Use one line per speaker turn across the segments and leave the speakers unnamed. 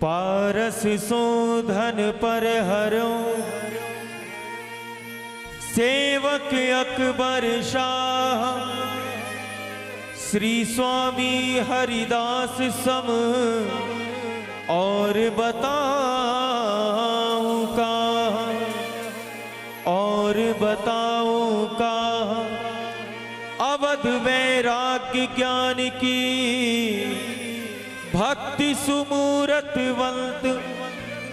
पारस शोधन पर हरो सेवक अकबर शाह, श्री स्वामी हरिदास सम और बताऊं का, और बताऊं का। अवध वैराग्य ज्ञान की भक्ति सुमूरतवंत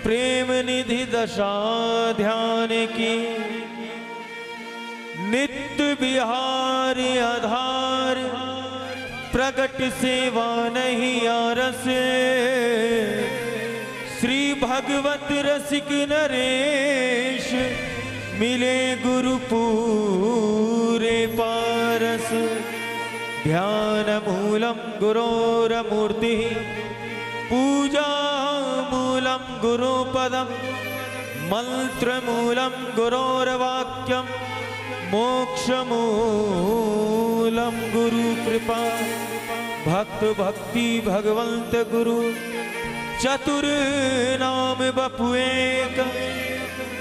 प्रेम निधि दशा ध्यान की। नित्य विहार आधार प्रगट सेवा नहीं आरस, श्री भगवत रसिक नरेश मिले गुरु पूरे पारस। ध्यान मूलम गुरोरमूर्ति पूजा मूलम गुरुपदम, मंत्र मूलम गुरोर्वाक्यम मोक्ष मूलम गुरु कृपा। भक्त भक्ति भगवंत गुरु चतुर नाम बपु एक,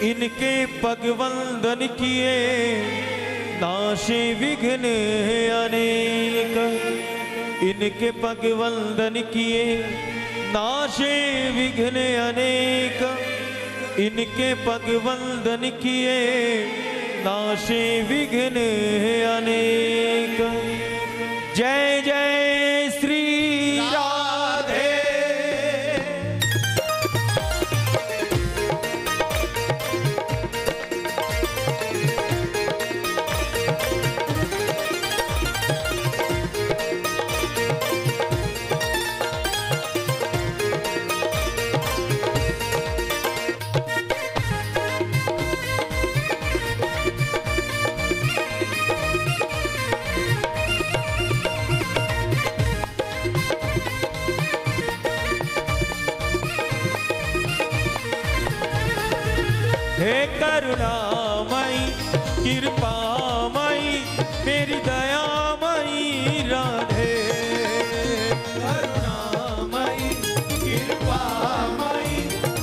इनके पग वंदन किए नाशे विघ्न अनेक। इनके पग वंदन किए नाशे विघ्न अनेक। इनके पग वंदन किए नाशे विघ्न अनेक। जय जय श्री राधे। हे करुणामयी कृपामयी मेरी दयामयी राधे।
करुणामयी कृपामयी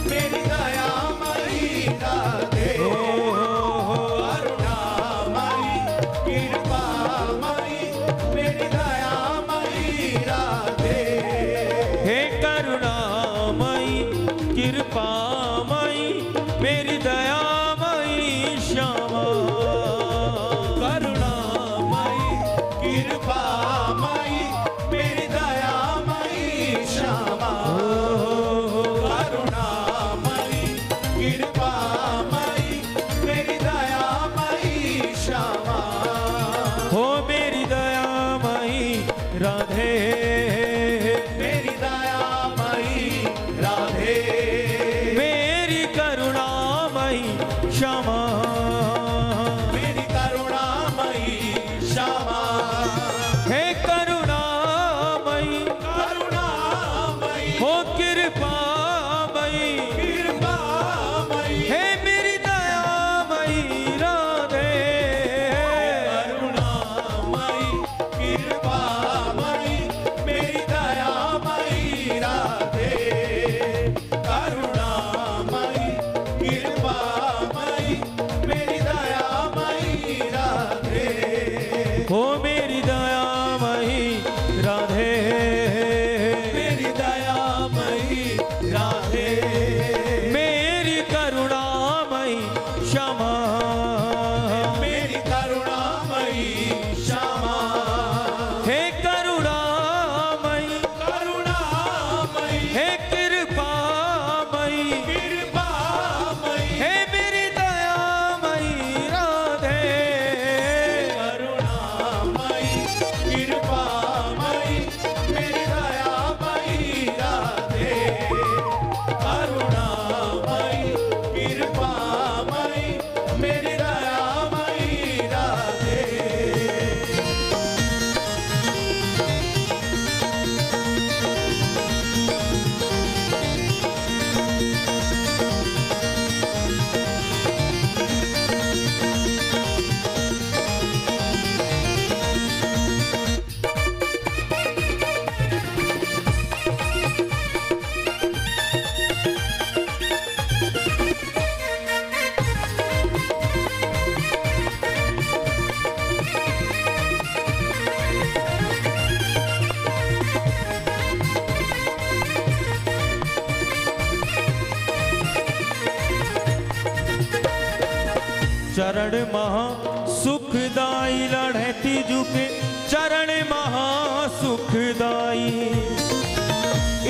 मेरी दयामयी राधे। करुणामयी कृपामयी मेरी दयामयी राधे।
हे करुणामयी कृपामयी मेरी दयामयी श्यामा।
करुणामयी कृपामयी मेरी दयामयी श्यामा। करुणामयी कृपामयी मेरी दयामयी श्यामा।
हो मेरी दयामयी राधे।
मेरी दयामयी राधे।
मेरी करुणामयी श्यामा।
मेरी करुणामयी श्यामा।
हे करुणामयी
करुणामयी
हो कृपामयी।
कृपामयी
हे मेरी दयामयी राधे।
करुणामयी कृपामयी मेरी दयामयी राधे। करुणामयी कृपामयी मेरी दयामयी राधे।
हो मेरी दयामयी राधे।
मेरी दयामयी राधे।
मेरी करुणामयी श्यामा।
मेरी करुणामयी श्यामा।
हे करुणामयी
करुणामयी
हे कृपामयी
कृपामयी
हे मेरी दयामयी राधे।
करुणामयी कृपामयी मेरी दयामयी राधे। करुणामयी कृपामयी मेरी दयामयी राधे।
चरण महा सुखदाई लड़े तीजू के चरण महा सुखदाई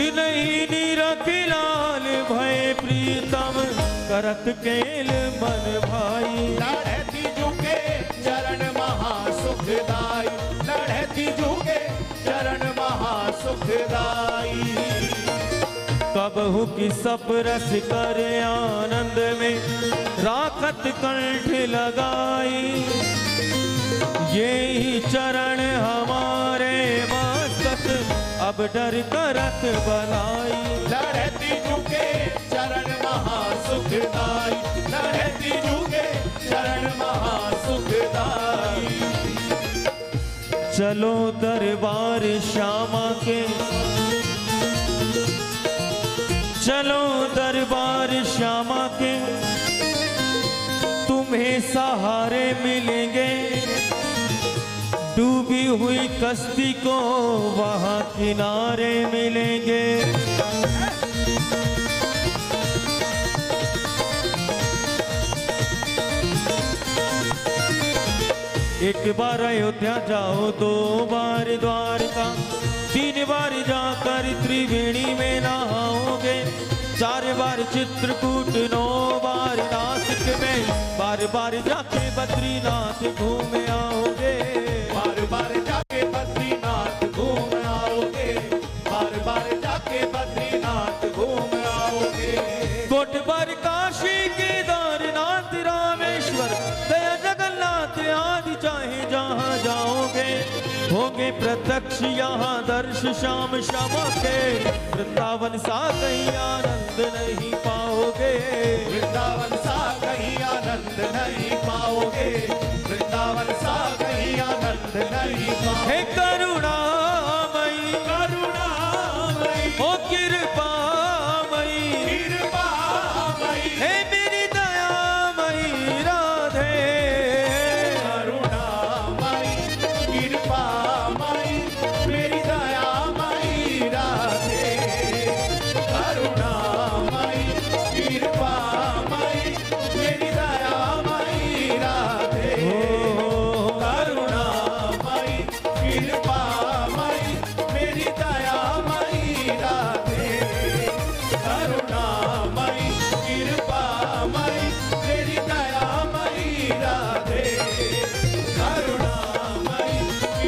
इन्हीं निरख लाल भय प्रीतम करत केल मन भाई
लड़े तीजू के चरण महा सुखदाई लड़े तीजू के चरण महा सुखदाई
कबहु की सब रस कर आनंद में राखत कंठ लगाई ये ही चरण हमारे मस्तक अब डर करत बलाई
लड़े तीजू के चरण महा सुखदाई लड़े तीजू के चरण महा सुखदाई
चलो दरबार श्यामा के चलो दरबार श्यामा के तुम्हें सहारे मिलेंगे डूबी हुई कश्ती को वहां किनारे मिलेंगे एक बार अयोध्या जाओ, 2 बार द्वारका, 3 बार जाकर त्रिवेणी में नहाओगे, 4 बार चित्रकूट, 9 बार नासिक में, बार बार जाके बद्रीनाथ घूम आओगे,
बार बार जाके बद्रीनाथ घूम आओगे, बार बार जाके बद्रीनाथ घूम आओगे।
कोट बार काशी केदारनाथ रामेश्वर दया जगन्नाथ आदि चाहे जहाँ जाओगे, होंगे प्रत्यक्ष यहाँ दर्श श्याम श्यामा के, वृंदावन सा कहीं आनंद नहीं पाओगे,
वृंदावन सा कहीं आनंद नहीं पाओगे, वृंदावन सा कहीं आनंद नहीं पाओगे।
हे करुणामयी
करुणामयी
ओ कृपामयी
कृपामयी
हे मेरी दयामयी राधे,
करुणामयी कृपामयी मेरी दयामयी राधे, करुणामयी कृपामयी मेरी दयामयी राधे, करुणामयी कृपामयी मेरी दयामयी राधे, करुणामयी कृपामयी मेरी दयामयी राधे, करुणामयी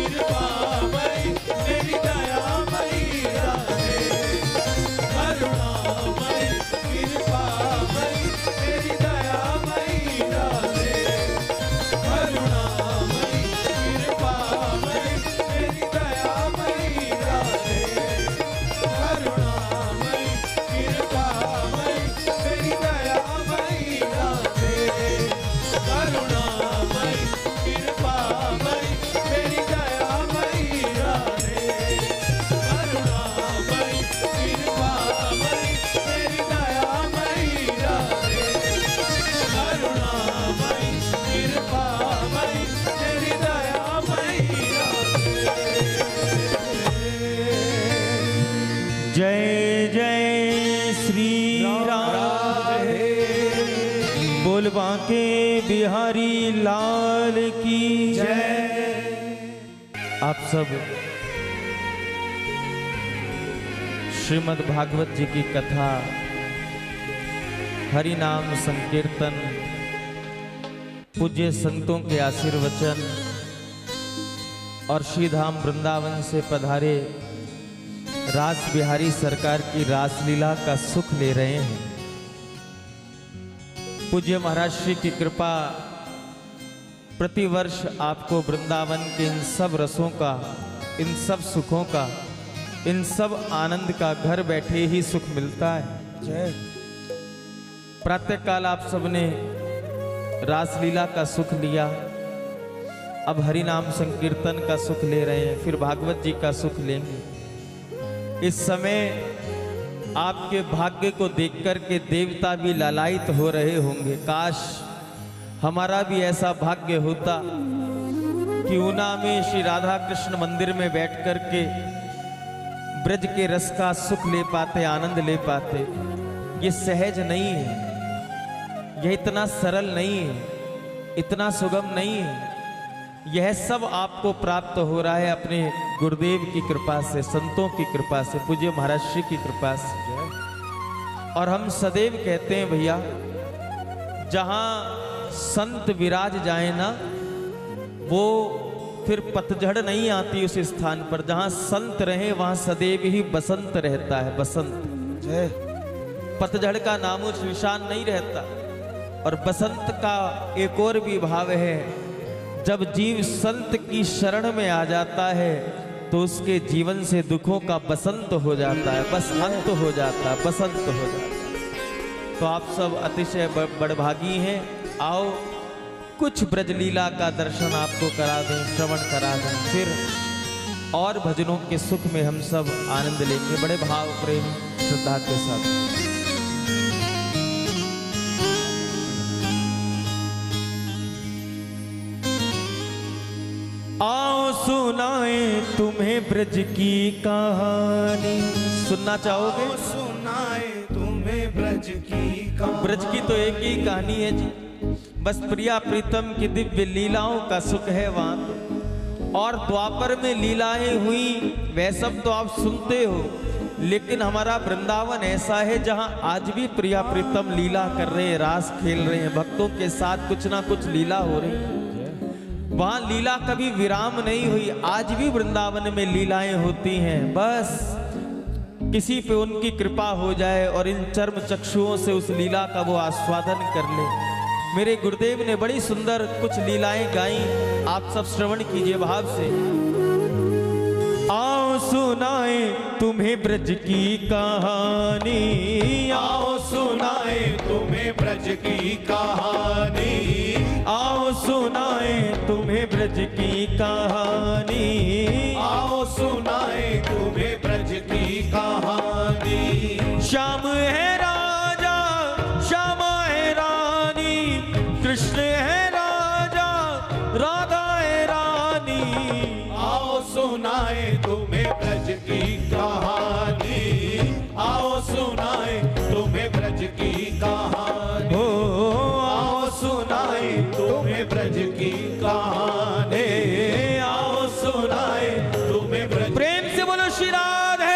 कृपामयी मेरी दयामयी राधे, करुणामयी कृपामयी मेरी दयामयी राधे, करुणामयी कृपामयी मेरी दयामयी राधे, करुणामयी कृपामयी मेरी दयामयी राधे, करुणामयी कृपामयी मेरी दयामयी राधे, करुणामयी कृपामयी मेरी दयामयी राधे, करुणामयी कृपामयी मेरी दयामयी राधे।
जय जय श्री राम, बोल बांके बिहारी लाल की जय। आप सब श्रीमद् भागवत जी की कथा, हरि नाम संकीर्तन, पूज्य संतों के आशीर्वचन और श्रीधाम वृंदावन से पधारे रास बिहारी सरकार की रासलीला का सुख ले रहे हैं। पूज्य महाराज श्री की कृपा प्रतिवर्ष आपको वृंदावन के इन सब रसों का, इन सब सुखों का, इन सब आनंद का घर बैठे ही सुख मिलता है। प्रातःकाल आप सबने रासलीला का सुख लिया, अब हरि नाम संकीर्तन का सुख ले रहे हैं, फिर भागवत जी का सुख लेंगे। इस समय आपके भाग्य को देखकर के देवता भी लालायित हो रहे होंगे, काश हमारा भी ऐसा भाग्य होता कि ऊना में श्री राधा कृष्ण मंदिर में बैठ कर के ब्रज के रस का सुख ले पाते, आनंद ले पाते। ये सहज नहीं है, यह इतना सरल नहीं है। इतना सुगम नहीं है। यह सब आपको प्राप्त हो रहा है अपने गुरुदेव की कृपा से, संतों की कृपा से, पूज्य महाराज श्री की कृपा से। और हम सदैव कहते हैं भैया, जहां संत विराज जाए ना, वो फिर पतझड़ नहीं आती उस स्थान पर। जहां संत रहे वहां सदैव ही बसंत रहता है, बसंत। पतझड़ का नामो निशान नहीं रहता। और बसंत का एक और भी भाव है, जब जीव संत की शरण में आ जाता है तो उसके जीवन से दुखों का बसंत हो जाता है, बस अंत हो जाता है, बसंत हो जाता है। तो आप सब अतिशय बड़भागी हैं। आओ कुछ ब्रजलीला का दर्शन आपको करा दें, श्रवण करा दें, फिर और भजनों के सुख में हम सब आनंद लेंगे बड़े भाव प्रेम श्रद्धा के साथ। आओ सुनाए तुम्हें ब्रज की कहानी। सुनना चाहोगे?
सुनाए तुम्हें ब्रज की कहानी।
ब्रज की तो एक ही कहानी है जी, बस प्रिया प्रीतम की दिव्य लीलाओं का सुख है वहां तो। और द्वापर में लीलाएं हुई वह सब तो आप सुनते हो, लेकिन हमारा वृंदावन ऐसा है जहां आज भी प्रिया प्रीतम लीला कर रहे हैं, रास खेल रहे हैं, भक्तों के साथ कुछ ना कुछ लीला हो रही है। वहां लीला कभी विराम नहीं हुई, आज भी वृंदावन में लीलाएं होती हैं। बस किसी पे उनकी कृपा हो जाए और इन चर्म चक्षुओं से उस लीला का वो आस्वादन कर ले। मेरे गुरुदेव ने बड़ी सुंदर कुछ लीलाएं गाई, आप सब श्रवण कीजिए भाव से। आओ सुनाए तुम्हें ब्रज की कहानी,
आओ सुनाए तुम्हें ब्रज की कहानी।
आओ सुनाए तुम्हें ब्रज की कहानी।
आओ सुनाए तुम्हें ब्रज की कहानी।
श्याम है राजा, श्यामा है रानी, कृष्ण है राजा, राधा है रानी।
आओ सुनाए तुम्हें ब्रज की कहानी। आओ सुनाए तुम्हें ब्रज की कहानी।
आओ
सुनाए तुम्हें ब्रज की कहानी। आओ सुनाए तुम्हें ब्रज।
प्रेम से बोलो श्री राधे।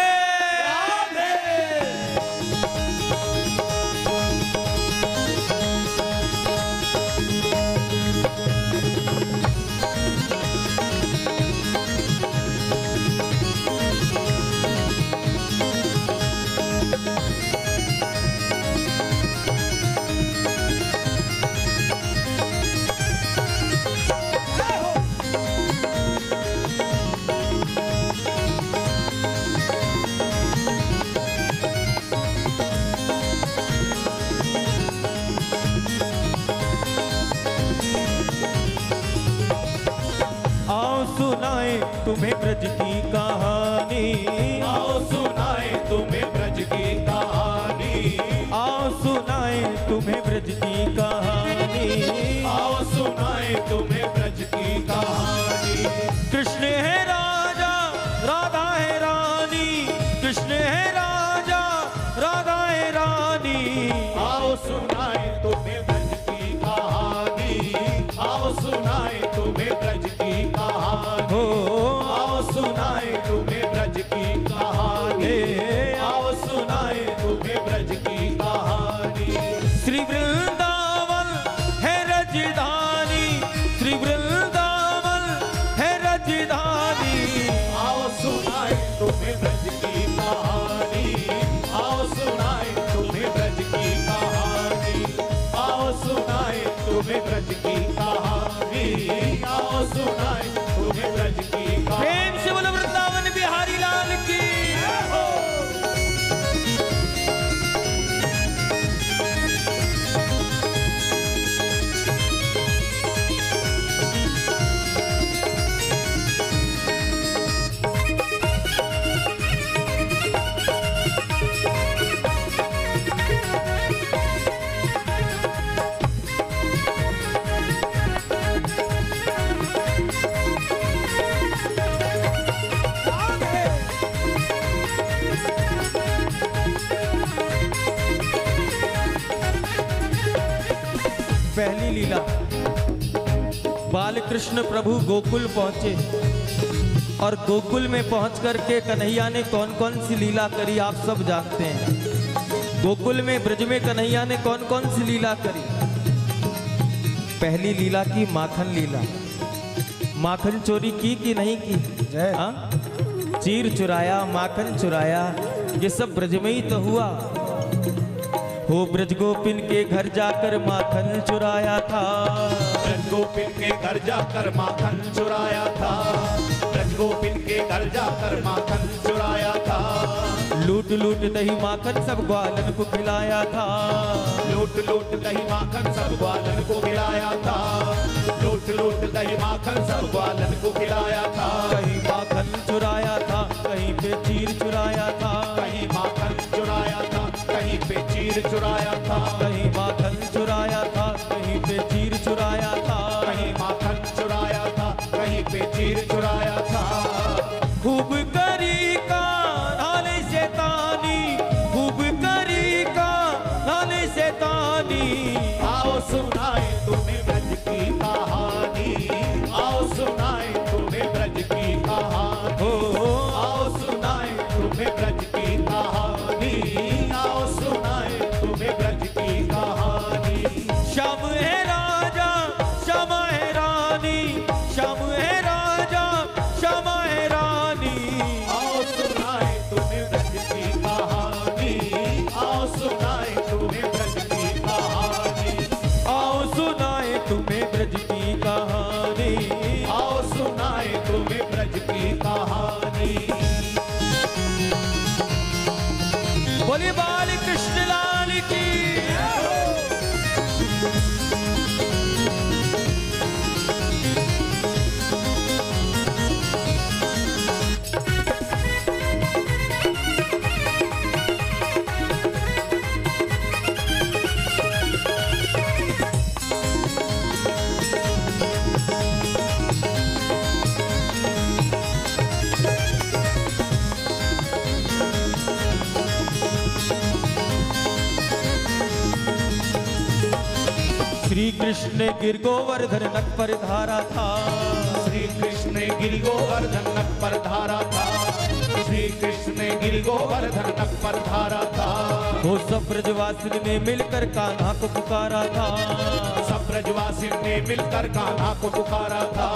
सुनाए तुम्हें ब्रज की कहानी।
आओ सुनाए तुम्हें ब्रज की कहानी।
आओ सुनाए तुम्हें ब्रज की कहानी।
आओ सुनाए तुम्हें ब्रज की कहानी।
कृष्ण है राजा, राधा है रानी, कृष्ण है राजा, राधा है रानी।
आओ सुनाए तुम्हें ब्रज की कहानी। आओ सुनाए तुम्हें ब्रज की कहानी। आओ सुनाए तुम्हें ब्रज की कहानी। आओ सुनाए तुम्हें ब्रज की कहानी।
श्री वृंदावन है राजधानी, श्री वृंदावन है राजधानी।
आओ सुनाए तुम्हें ब्रज की कहानी। आओ सुनाए तुम्हें ब्रज की कहानी। आओ सुनाए तुम्हें ब्रज की कहानी। आओ सुनाए तुम्हें ब्रज की कहानी।
प्रेम से बोलो वृंदावन बिहारी लाल की। पहली लीला बाल कृष्ण प्रभु गोकुल पहुंचे और गोकुल में पहुंच करके कन्हैया ने कौन कौन सी लीला करी आप सब जानते हैं। गोकुल में ब्रज में कन्हैया ने कौन कौन सी लीला करी। पहली लीला की माखन लीला। माखन चोरी की कि नहीं की? हाँ? चीर चुराया, माखन चुराया, ये सब ब्रज में ही तो हुआ। हो ब्रज गोपिन के घर जाकर माखन चुराया था।
ब्रज गोपिन के घर जाकर माखन चुराया था। ब्रज गोपिन के घर जाकर माखन चुराया था।
लूट लूट दही माखन सब ग्वालन को खिलाया था।
लूट लूट दही माखन सब ग्वालन को खिलाया था। लूट लूट दही माखन सब ग्वालन को खिलाया था।
कहीं माखन चुराया था, कहीं पे चीर चुराया था।
कहीं माखन चुराया था, कहीं पे चीर चुराया था।
कहीं माखन चुराया था, कहीं पे चीर चुराया था।
कहीं माखन चुराया था, कहीं पे चीर चुराया था।
खूब करी का नाले शैतानी, खूब करी का नाले शैतानी।
आओ सुनाए तुम्हें ब्रज की कहानी। आओ सुनाए तुम्हें ब्रज की कहानी। आओ सुनाए तुम्हें ब्रज की कहानी। आओ सुनाए तुम्हें ब्रज की कहानी।
श्याम है राजा, श्यामा है रानी, श्याम है राजा, श्यामा है रानी।
आओ सुनाए तुम्हें ब्रज की कहानी। आओ सुनाए तुम्हें ब्रज की कहानी।
आओ सुनाए तुम्हें ब्रज की कहानी।
आओ सुनाए तुम्हें ब्रज की कहानी।
बोले बाल कृष्ण लाल की। श्री कृष्ण ने गिर गोवर्धन नक पर धारा था।
श्री कृष्ण ने गिरि गोवर्धन नक पर धारा था। श्री कृष्ण ने गिरि गोवर्धन नक पर धारा था।
वो सब ब्रजवासिन ने मिलकर कान्हा को पुकारा था।
सब ब्रजवासिन ने मिलकर कान्हा को पुकारा था।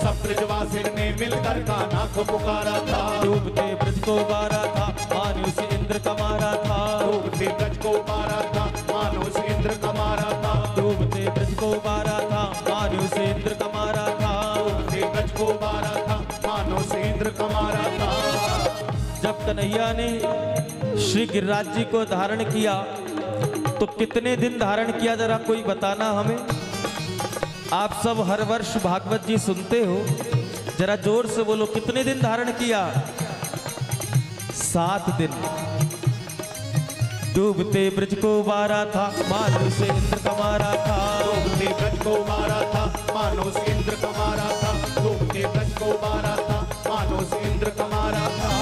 सब ब्रजवासिन ने मिलकर कान्हा को पुकारा था।
डूबते ब्रज को मारा था, मानो से इंद्र का मारा था।
डूबते ब्रज को मारा था, मानो से इंद्र का मारा था।
डूबते ब्रज को मारा था, मानो से इंद्र का मारा था।
डूबते ब्रज को मारा था, मानो से इंद्र का मारा था।
जब कन्हैया ने श्री गिरिराज जी को धारण किया तो कितने दिन धारण किया, जरा कोई बताना हमें। आप सब हर वर्ष भागवत जी सुनते हो, जरा जोर से बोलो कितने दिन धारण किया? 7 दिन। डूबते ब्रज को मारा था, मानो से इंद्र का मारा था।
डूबते ब्रज को मारा था, मानो से इंद्र का मारा था। डूबते ब्रज को मारा था, मानो से इंद्र का मारा था।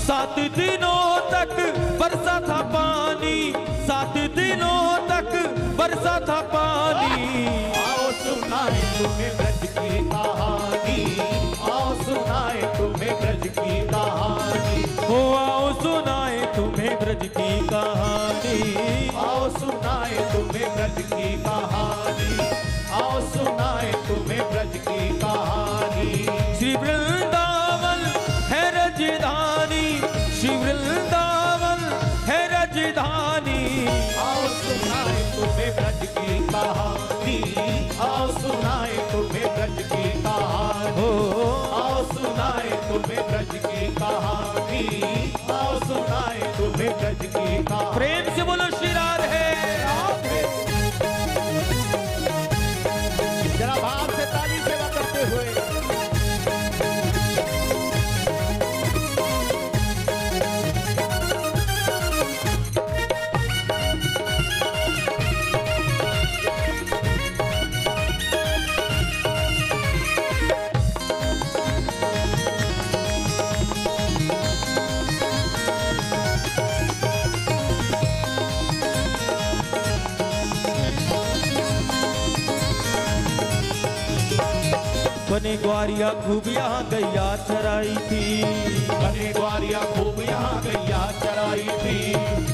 7 दिनों तक बरसा था पानी, 7 दिनों तक बरसा था पानी।
आओ सुनाए तुम्हें ब्रज की कहानी। आओ सुनाए तुम्हें ब्रज की कहानी।
हो आओ सुनाए तुम्हें ब्रज की कहानी।
आओ सुनाए तुम्हें ब्रज की कहानी। आओ सुनाए तुम्हें ब्रज की कहानी।
श्री वृंदावन है राजधानी, श्री वृंदावन है राजधानी।
आओ सुनाए तुम्हें ब्रज की कहानी। आओ सुनाए तुम्हें ब्रज की कहानी।
हो
आओ सुनाए तुम्हें ब्रज की कहानी। आओ सुनाए तुम्हें ब्रज की कहानी।
प्रेम से बोलो श्री राधे।
जरा भाव से ताली सेवा करते हुए
बने ग्वारिया खूब यहाँ गैया चराई थी।
बने ग्वारिया खूब यहाँ गैया चराई थी।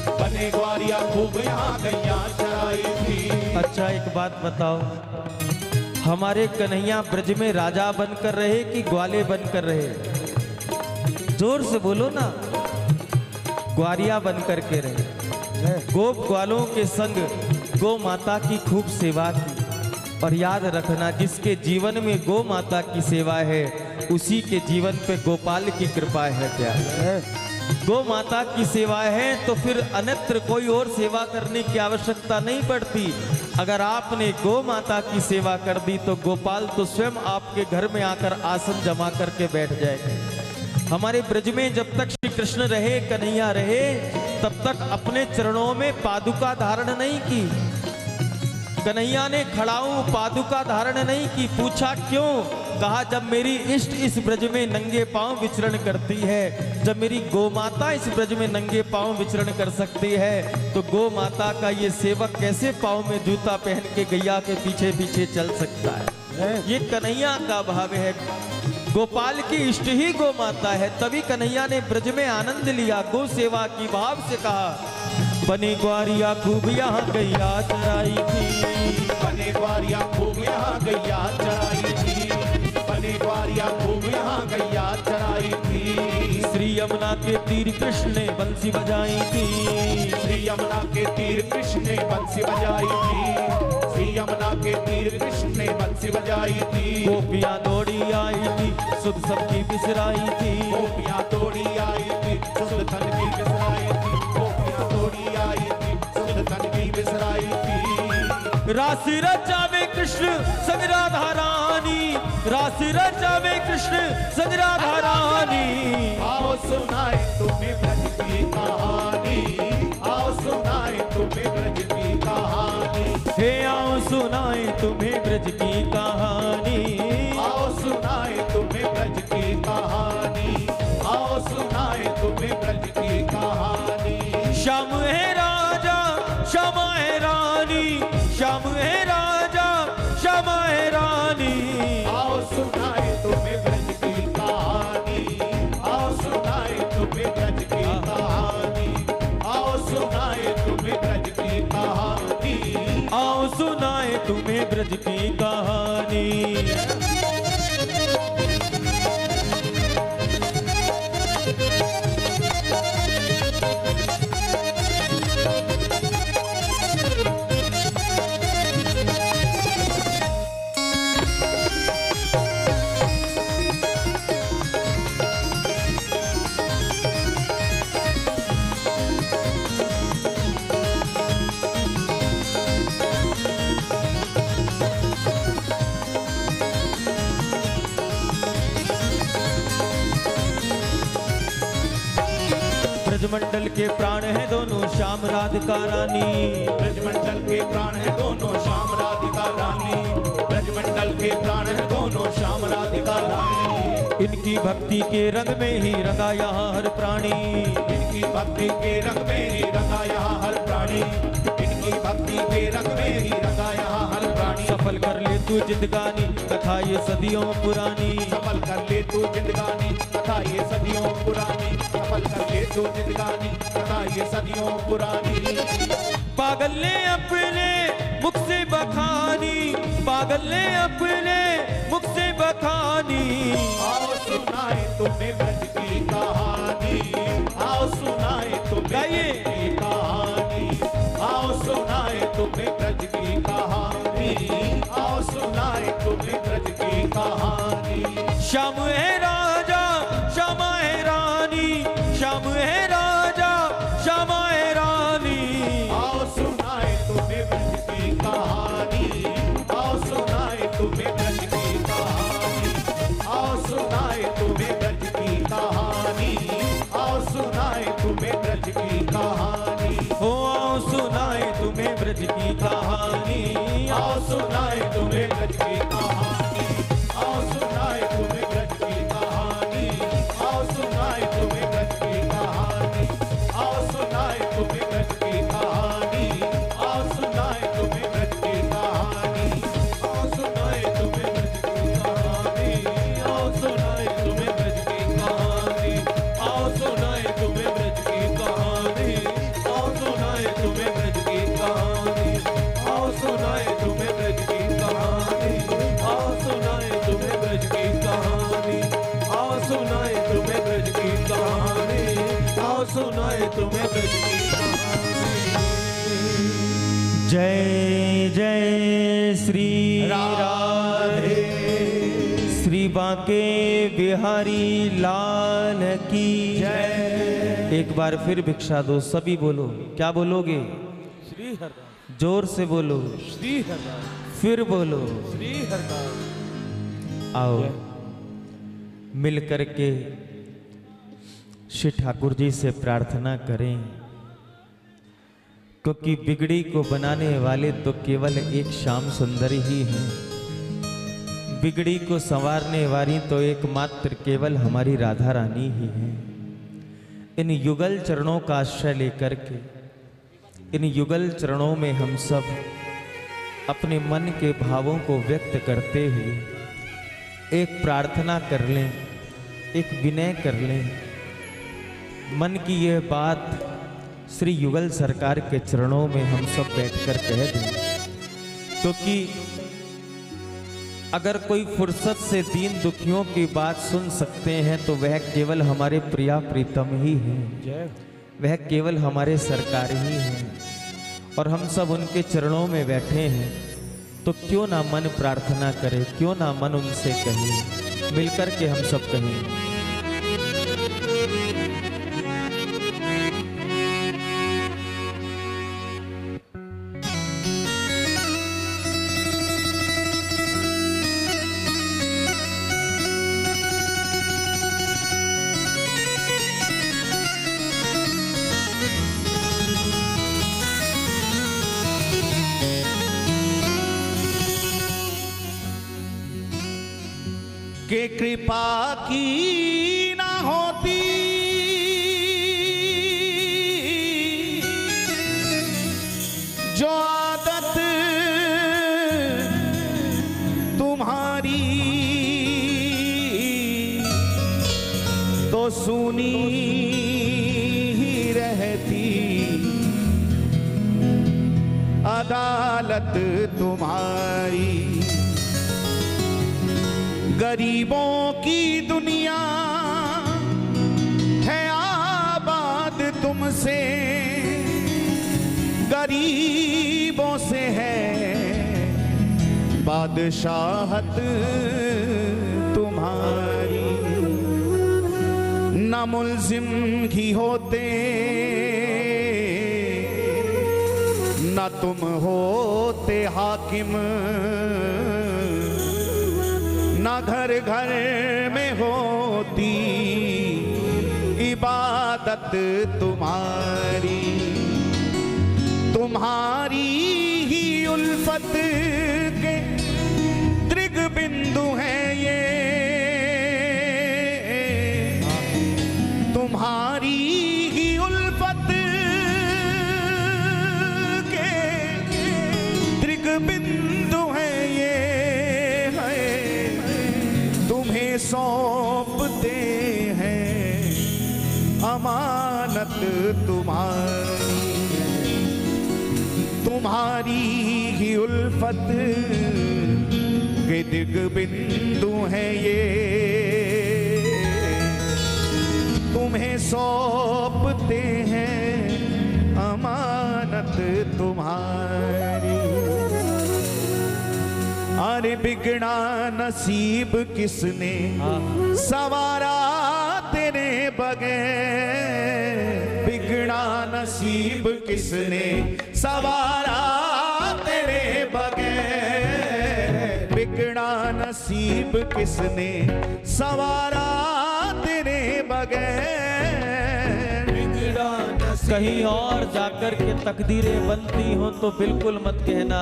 बने ग्वारिया खूब यहाँ गैया चराई थी।
अच्छा एक बात बताओ, हमारे कन्हैया ब्रज में राजा बनकर रहे कि ग्वाले बनकर रहे? जोर से बोलो ना। ग्वारिया बनकर के रहे। गोप ग्वालों के संग गौ माता की खूब सेवा की। और याद रखना, जिसके जीवन में गौ माता की सेवा है उसी के जीवन पे गोपाल की कृपा है। क्या गौ माता की सेवा है तो फिर अन्यत्र कोई और सेवा करने की आवश्यकता नहीं पड़ती। अगर आपने गौ माता की सेवा कर दी तो गोपाल तो स्वयं आपके घर में आकर आसन जमा करके बैठ जाएंगे। हमारे ब्रज में जब तक श्री कृष्ण रहे, कन्हैया रहे, तब तक अपने चरणों में पादुका धारण नहीं की। कन्हैया ने खड़ाऊ पादुका धारण नहीं की। पूछा क्यों? कहा जब मेरी इष्ट इस ब्रज में नंगे पांव विचरण करती है, जब मेरी गौ माता इस ब्रज में नंगे पांव विचरण कर सकती है, तो गौ माता का ये सेवक कैसे पांव में जूता पहन के गैया के पीछे पीछे चल सकता है? ये कन्हैया का भाव है। गोपाल की इष्ट ही गौ माता है। तभी कन्हैया ने ब्रज में आनंद लिया, गौ सेवा की भाव से कहा बने ग्वारिया खूब यहाँ गैया चराई थी।
बने ग्वारिया खूब यहाँ गैया चराई थी। बने ग्वारिया खूब यहाँ गैया चराई थी।
श्री यमुना के तीर कृष्ण ने बंसी बजाई थी।
श्री यमुना के तीर कृष्ण ने बंसी बजाई थी। श्री यमुना के तीर कृष्ण ने बंसी बजाई थी।
गोपियां दौड़ी आई थी, सुध सबकी बिसराई थी।
गोपियां दौड़ी आई थी, सुध धन की बिसराई थी। गोपियां दौड़ी आई थी, सुध धन की बिसराई थी।
राशि रचावे कृष्ण संग राधा रानी। राशि रचावे कृष्ण संग राधा रानी।
आओ सुनाए तुम्हें ब्रज की कहानी। आओ सुनाए तुम्हें ब्रज की कहानी।
हे आओ सुनाए तुम्हें ब्रज की कहानी।
आओ सुनाए तुम्हें ब्रज की कहानी। आओ सुनाए तुम्हें ब्रज की कहानी।
श्याम है राजा श्यामा है रानी। श्याम है राजा श्यामा है रानी।
आओ सुनाए तुम्हें ब्रज की कहानी। आओ सुनाए तुम्हें ब्रज की कहानी। आओ सुनाए तुम्हें ब्रज की कहानी।
आओ सुनाए तुम्हें ब्रज की कहानी। ब्रजमंडल के प्राण है दोनों श्याम राधिका रानी।
ब्रजमंडल के प्राण है दोनों श्याम राधिका रानी। ब्रजमंडल के प्राण है दोनों श्याम राधिका रानी।
इनकी भक्ति के रंग में ही रंगा यहाँ हर प्राणी।
इनकी भक्ति के रंग में ही रंगा यहाँ हर प्राणी। इनकी भक्ति के रंग में ही रंगा यहाँ हर प्राणी।
सफल कर ले तू जिंदगानी कथा ये सदियों पुरानी।
सफल कर ले तू जिंदगानी कथा ये सदियों पुरानी। सफल कर ले तू जिंदगानी कथा ये सदियों पुरानी।
पागल ने अपने मुख से बखानी। पागल ने अपने मुख से बखानी।
आओ सुनाए तुम्हें ब्रज की कहानी। आओ सुनाए तुम्हें ब्रज की कहानी। आओ सुनाए तुम्हें ब्रज की कहानी। आओ सुनाए तुम्हें ब्रज की कहानी।
श्याम है राजा श्यामा है रानी। श्याम है राजा श्यामा है रानी।
आओ सुनाए तुम्हें ब्रज की कहानी। आओ सुनाए तुम्हें ब्रज की कहानी। आओ सुनाए तुम्हें ब्रज की कहानी। आओ सुनाए तुम्हें ब्रज की कहानी।
हो आओ सुनाए तुम्हें ब्रज की कहानी।
आओ सुनाए तुम्हें ब्रज की कहानी। आओ सुनाए तुम्हें ब्रज की कहानी। आओ सुनाए तुम्हें ब्रज की कहानी। आओ सुनाए तुम्हें ब्रज की कहानी। आओ सुनाए तुम्हें ब्रज की कहानी। आओ सुनाए तुम्हें ब्रज की कहानी।
जय जय श्री
राधे।
श्री बांके बिहारी लाल की
जय।
एक बार फिर भिक्षा दो, सभी बोलो। क्या बोलोगे?
श्री हरदास।
जोर से बोलो।
श्री हरदास।
फिर बोलो।
श्री हरदास।
आओ मिल करके श्री ठाकुर जी से प्रार्थना करें, क्योंकि बिगड़ी को बनाने वाले तो केवल एक श्याम सुंदर ही हैं। बिगड़ी को संवारने वाली तो एकमात्र केवल हमारी राधा रानी ही हैं। इन युगल चरणों का आश्रय लेकर के इन युगल चरणों में हम सब अपने मन के भावों को व्यक्त करते हुए एक प्रार्थना कर लें, एक विनय कर लें। मन की यह बात श्री युगल सरकार के चरणों में हम सब बैठकर कह दें, क्योंकि अगर कोई फुर्सत से दीन दुखियों की बात सुन सकते हैं तो वह केवल हमारे प्रिया प्रीतम ही हैं, वह केवल हमारे सरकार ही हैं। और हम सब उनके चरणों में बैठे हैं, तो क्यों ना मन प्रार्थना करे, क्यों ना मन उनसे कहे, मिलकर के हम सब कहें।
के कृपा की ना होती जो आदत तुम्हारी, तो सुनी ही रहती अदालत तुम्हारी। गरीबों की दुनिया है आबाद तुमसे, गरीबों से है बादशाहत तुम्हारी। न मुल्जिम ही होते न तुम होते हाकिम, ना घर घर में होती इबादत तुम्हारी। तुम्हारी ही उल्फत के त्रिग बिंदु हैं ये, तुम्हारी ही उल्फत के त्रिग बिंदु हैं ये, सौंपते हैं अमानत तुम्हारी। तुम्हारी ही उल्फत के दिग बिंदु हैं ये, तुम्हें सौंपते हैं अमानत तुम्हारी। अरे बिगड़ा नसीब किसने सवारा तेरे बगैर, बिगड़ा नसीब किसने सवारा तेरे बगैर, बिगड़ा नसीब किसने सवारा तेरे बगैर। बिगड़ा
कहीं और जाकर के तकदीरें बनती हो तो बिल्कुल मत कहना,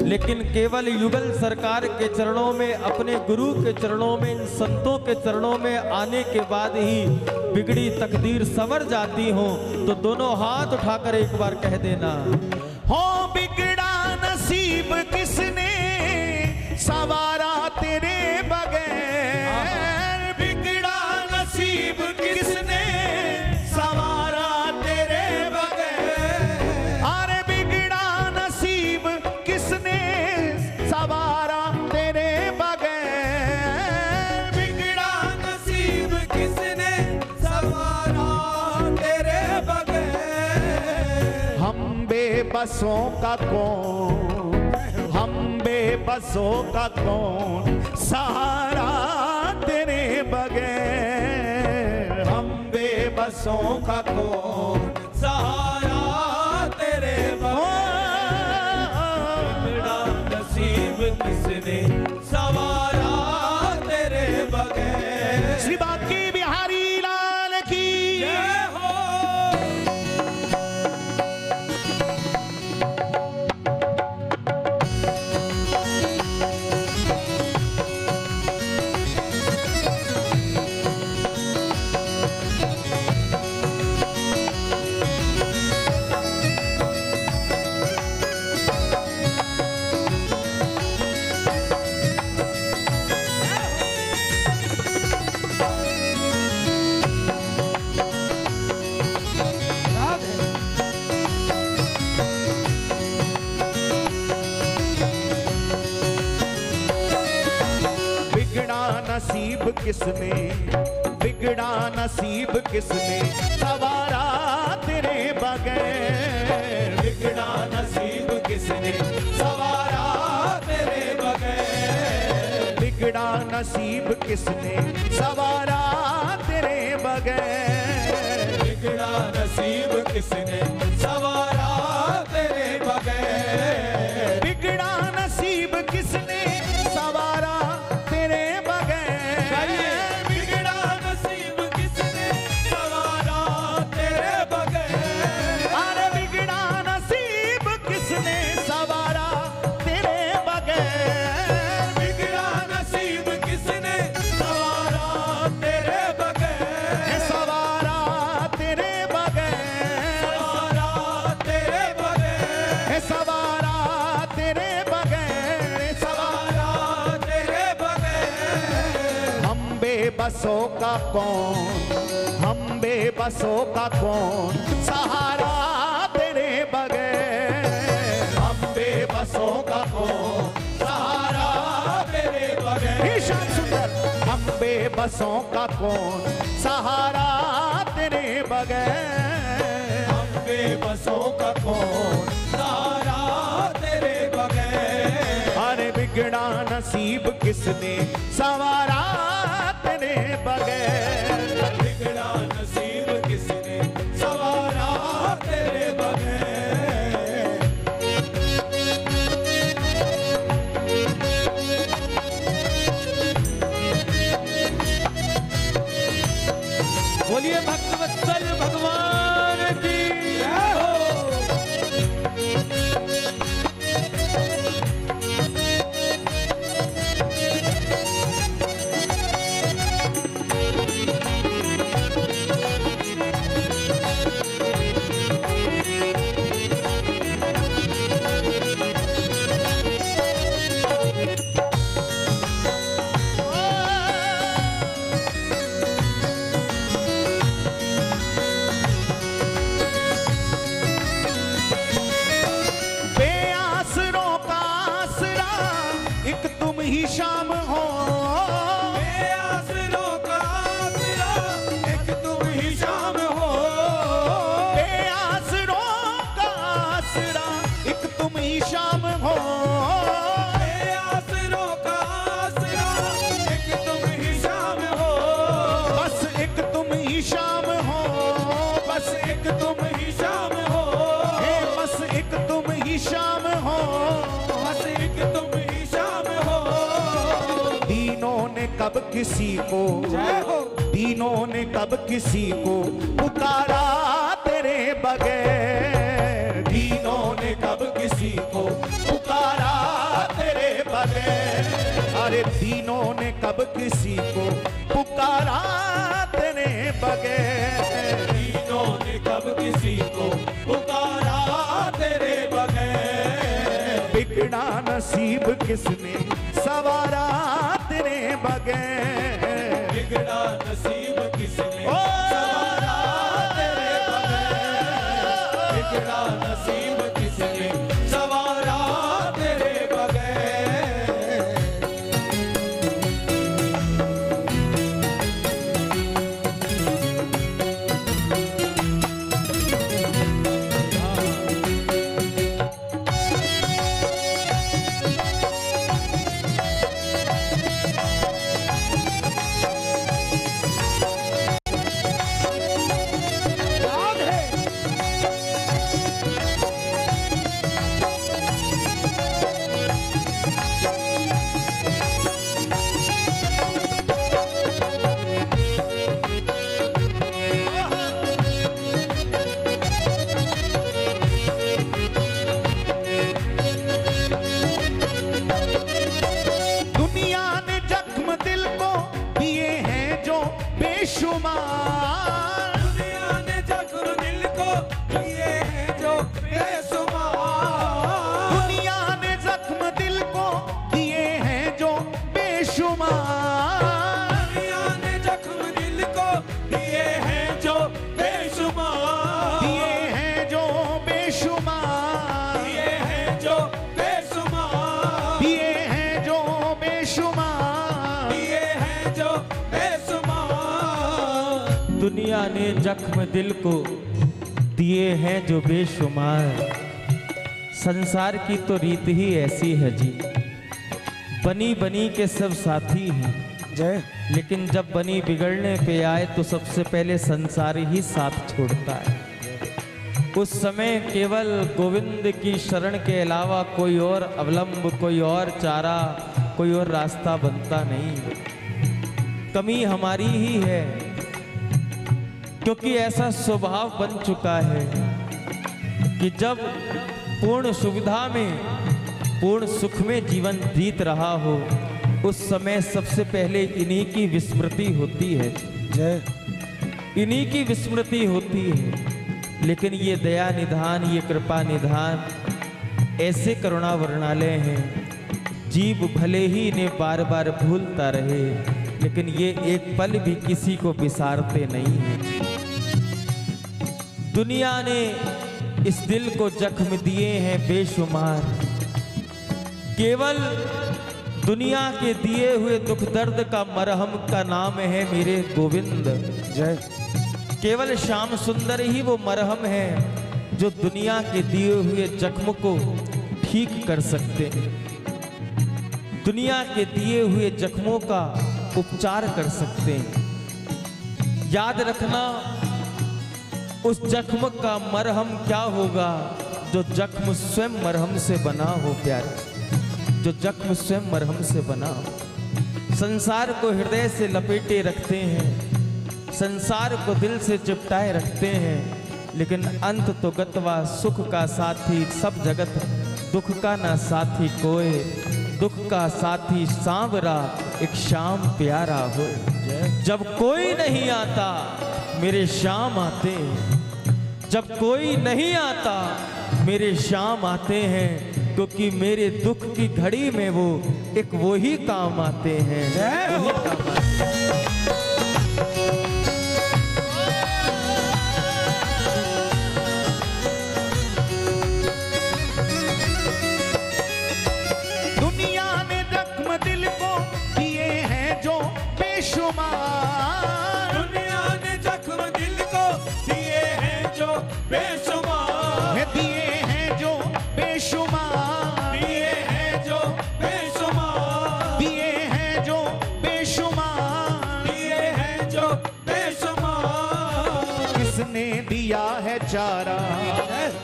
लेकिन केवल युगल सरकार के चरणों में, अपने गुरु के चरणों में, इन संतों के चरणों में आने के बाद ही बिगड़ी तकदीर संवर जाती हो। तो दोनों हाथ उठाकर एक बार कह देना,
हो बिगड़ा नसीब किसने सवारा तेरे बगैर, बिगड़ा नसीब किसने सवारा तेरे बगैर। अरे बिगड़ा नसीब किसने सवारा तेरे बगैर, बिगड़ा नसीब किसने सवारा तेरे बगैर। हम बेबसों का कौन, हम बेबसों का कौन सहारा तेरे बगैर, हम बेबसों का कौन सहारा तेरे बगैर, बिगड़ा नसीब किसने सवारा तेरे बगैर। श्री बांके बिहारी लाल की जय हो। नसीब किसने, बिगड़ा नसीब किसने सवारा तेरे बगैर, बिगड़ा नसीब किसने सवारा तेरे बगैर, बिगड़ा नसीब किसने सवारा तेरे बगैर, बिगड़ा नसीब किसने सवारा तेरे बगैर, बिगड़ा नसीब किसने सवारा तेरे बेबसों का कौन, हम बेबसों का कौन सहारा तेरे बगैर, हम बेबसों का कौन सहारा तेरे बगैर। ईशान सुंदर, हम बेबसों का कौन सहारा तेरे बगैर, हम बेबसों का कौन सहारा तेरे बगैर। अरे बिगड़ा नसीब किसने सवारा तेरे बगैर, बिगड़ा नसीब किसने सवारा तेरे बगैर। बोलिए भक्तवत्सल भगवान की जय हो। शाम हो बेआसरों का आसरा, एक तुम ही शाम हो, बेआसरों का आसरा, एक तुम ही शाम हो, बेआसरों का आसरा, एक तुम ही शाम हो, बस एक तुम ही शाम हो, बस एक तुम ही शाम हो, बस एक तुम ही शाम हो, बस एक तुम ही शाम हो। दीनों ने कब किसी को, दीनों ने कब किसी को पुकारा तेरे बगैर, दीनों ने कब किसी को पुकारा तेरे बगैर। अरे दीनों ने कब किसी को पुकारा तेरे बगैर, दीनों ने कब किसी को पुकारा तेरे बगैर। बिगड़ा नसीब किसने सवारा तेरे बगैर, बिगड़ा नसीब किसने सवारा तेरे बगैर, बिगड़ा नसीब किसने सवारा तेरे बगैर। जो बेशुमार। दुनिया ने जख्म दिल को दिए हैं जो बेशुमार। दुनिया ने जख्म दिल को दिए हैं जो बेशुमार। दिए हैं जो बेशुमार। दिए हैं जो बेशुमार। दिए हैं जो बेशुमार। दिए हैं जो बेशुमार।
दुनिया ने जख्म दिल को दिए हैं जो बेशुमार। संसार की तो रीत ही ऐसी है जी, बनी बनी के सब साथी हैं
जय।
लेकिन जब बनी बिगड़ने पे आए तो सबसे पहले संसार ही साथ छोड़ता है। उस समय केवल गोविंद की शरण के अलावा कोई और अवलंब, कोई और चारा, कोई और रास्ता बनता नहीं। कमी हमारी ही है, क्योंकि ऐसा स्वभाव बन चुका है कि जब पूर्ण सुविधा में, पूर्ण सुख में जीवन बीत रहा हो, उस समय सबसे पहले इन्हीं की विस्मृति होती है
जय।
इन्हीं की विस्मृति होती है। लेकिन ये दया निधान, ये कृपा निधान ऐसे करुणा वर्णालय हैं, जीव भले ही इन्हें बार बार भूलता रहे लेकिन ये एक पल भी किसी को बिसारते नहीं हैं। दुनिया ने इस दिल को जख्म दिए हैं बेशुमार। केवल दुनिया के दिए हुए दुख दर्द का मरहम का नाम है मेरे गोविंद
जय।
केवल श्याम सुंदर ही वो मरहम है जो दुनिया के दिए हुए जख्म को ठीक कर सकते हैं, दुनिया के दिए हुए जख्मों का उपचार कर सकते हैं। याद रखना, उस जख्म का मरहम क्या होगा? जो जख्म स्वयं मरहम से बना हो प्यारे, जो जख्म स्वयं मरहम से बना हो। संसार को हृदय से लपेटे रखते हैं, संसार को दिल से चिपटाए रखते हैं, लेकिन अंत तो गतवा सुख का साथी सब जगत, दुख का ना साथी कोई, दुख का साथी सांवरा एक शाम प्यारा हो। जब कोई नहीं आता मेरे शाम आते, जब कोई नहीं आता मेरे शाम आते हैं, क्योंकि मेरे दुख की घड़ी में वो एक वो ही काम आते हैं। वही काम आते हैं।
दुनिया ने जख्म दिल को दिए हैं जो बेशुमार। दुनिया ने जख्म दिल को दिए हैं जो बेशुमार। दिए हैं जो बेशुमार। दिए हैं जो बेशुमार। दिए हैं जो बेशुमार। दिए हैं जो बेशुमार। किसने दिया है चारा,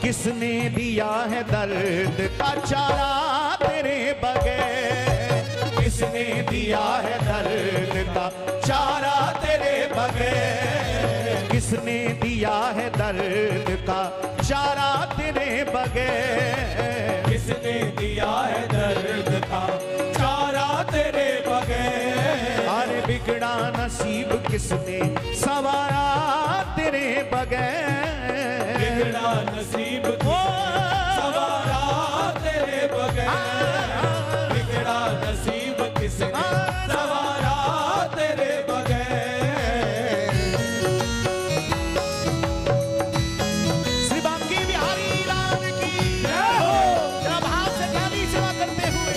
किसने दिया है दर्द का चारा तेरे बगैर? किसने दिया है दर्द का चारा तेरे बगैर? किसने दिया है दर्द का चारा तेरे बगैर? किसने दिया है दर्द का चारा तेरे बगैर? अरे बिगड़ा नसीब किसने सवारा तेरे बगैर? बिगड़ा नसीब सवारा तेरे बगैर? बिगड़ा नसीब किसने सवारा तेरे बगैर? श्री बांके बिहारी लाल की जय हो। जरा भाव से गाली सेवा करते हुए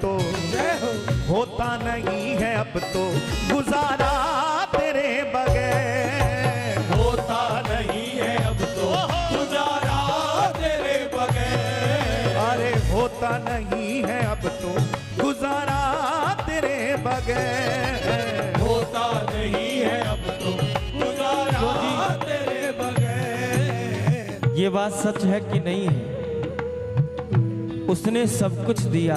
तो होता नहीं है अब तो गुजारा तेरे बगैर,
होता नहीं है अब तो गुजारा तेरे बगैर,
अरे होता नहीं है अब तो गुजारा तेरे बगैर,
होता नहीं है अब तो गुजारा तेरे बगैर।
ये बात सच है कि नहीं है? उसने सब कुछ दिया,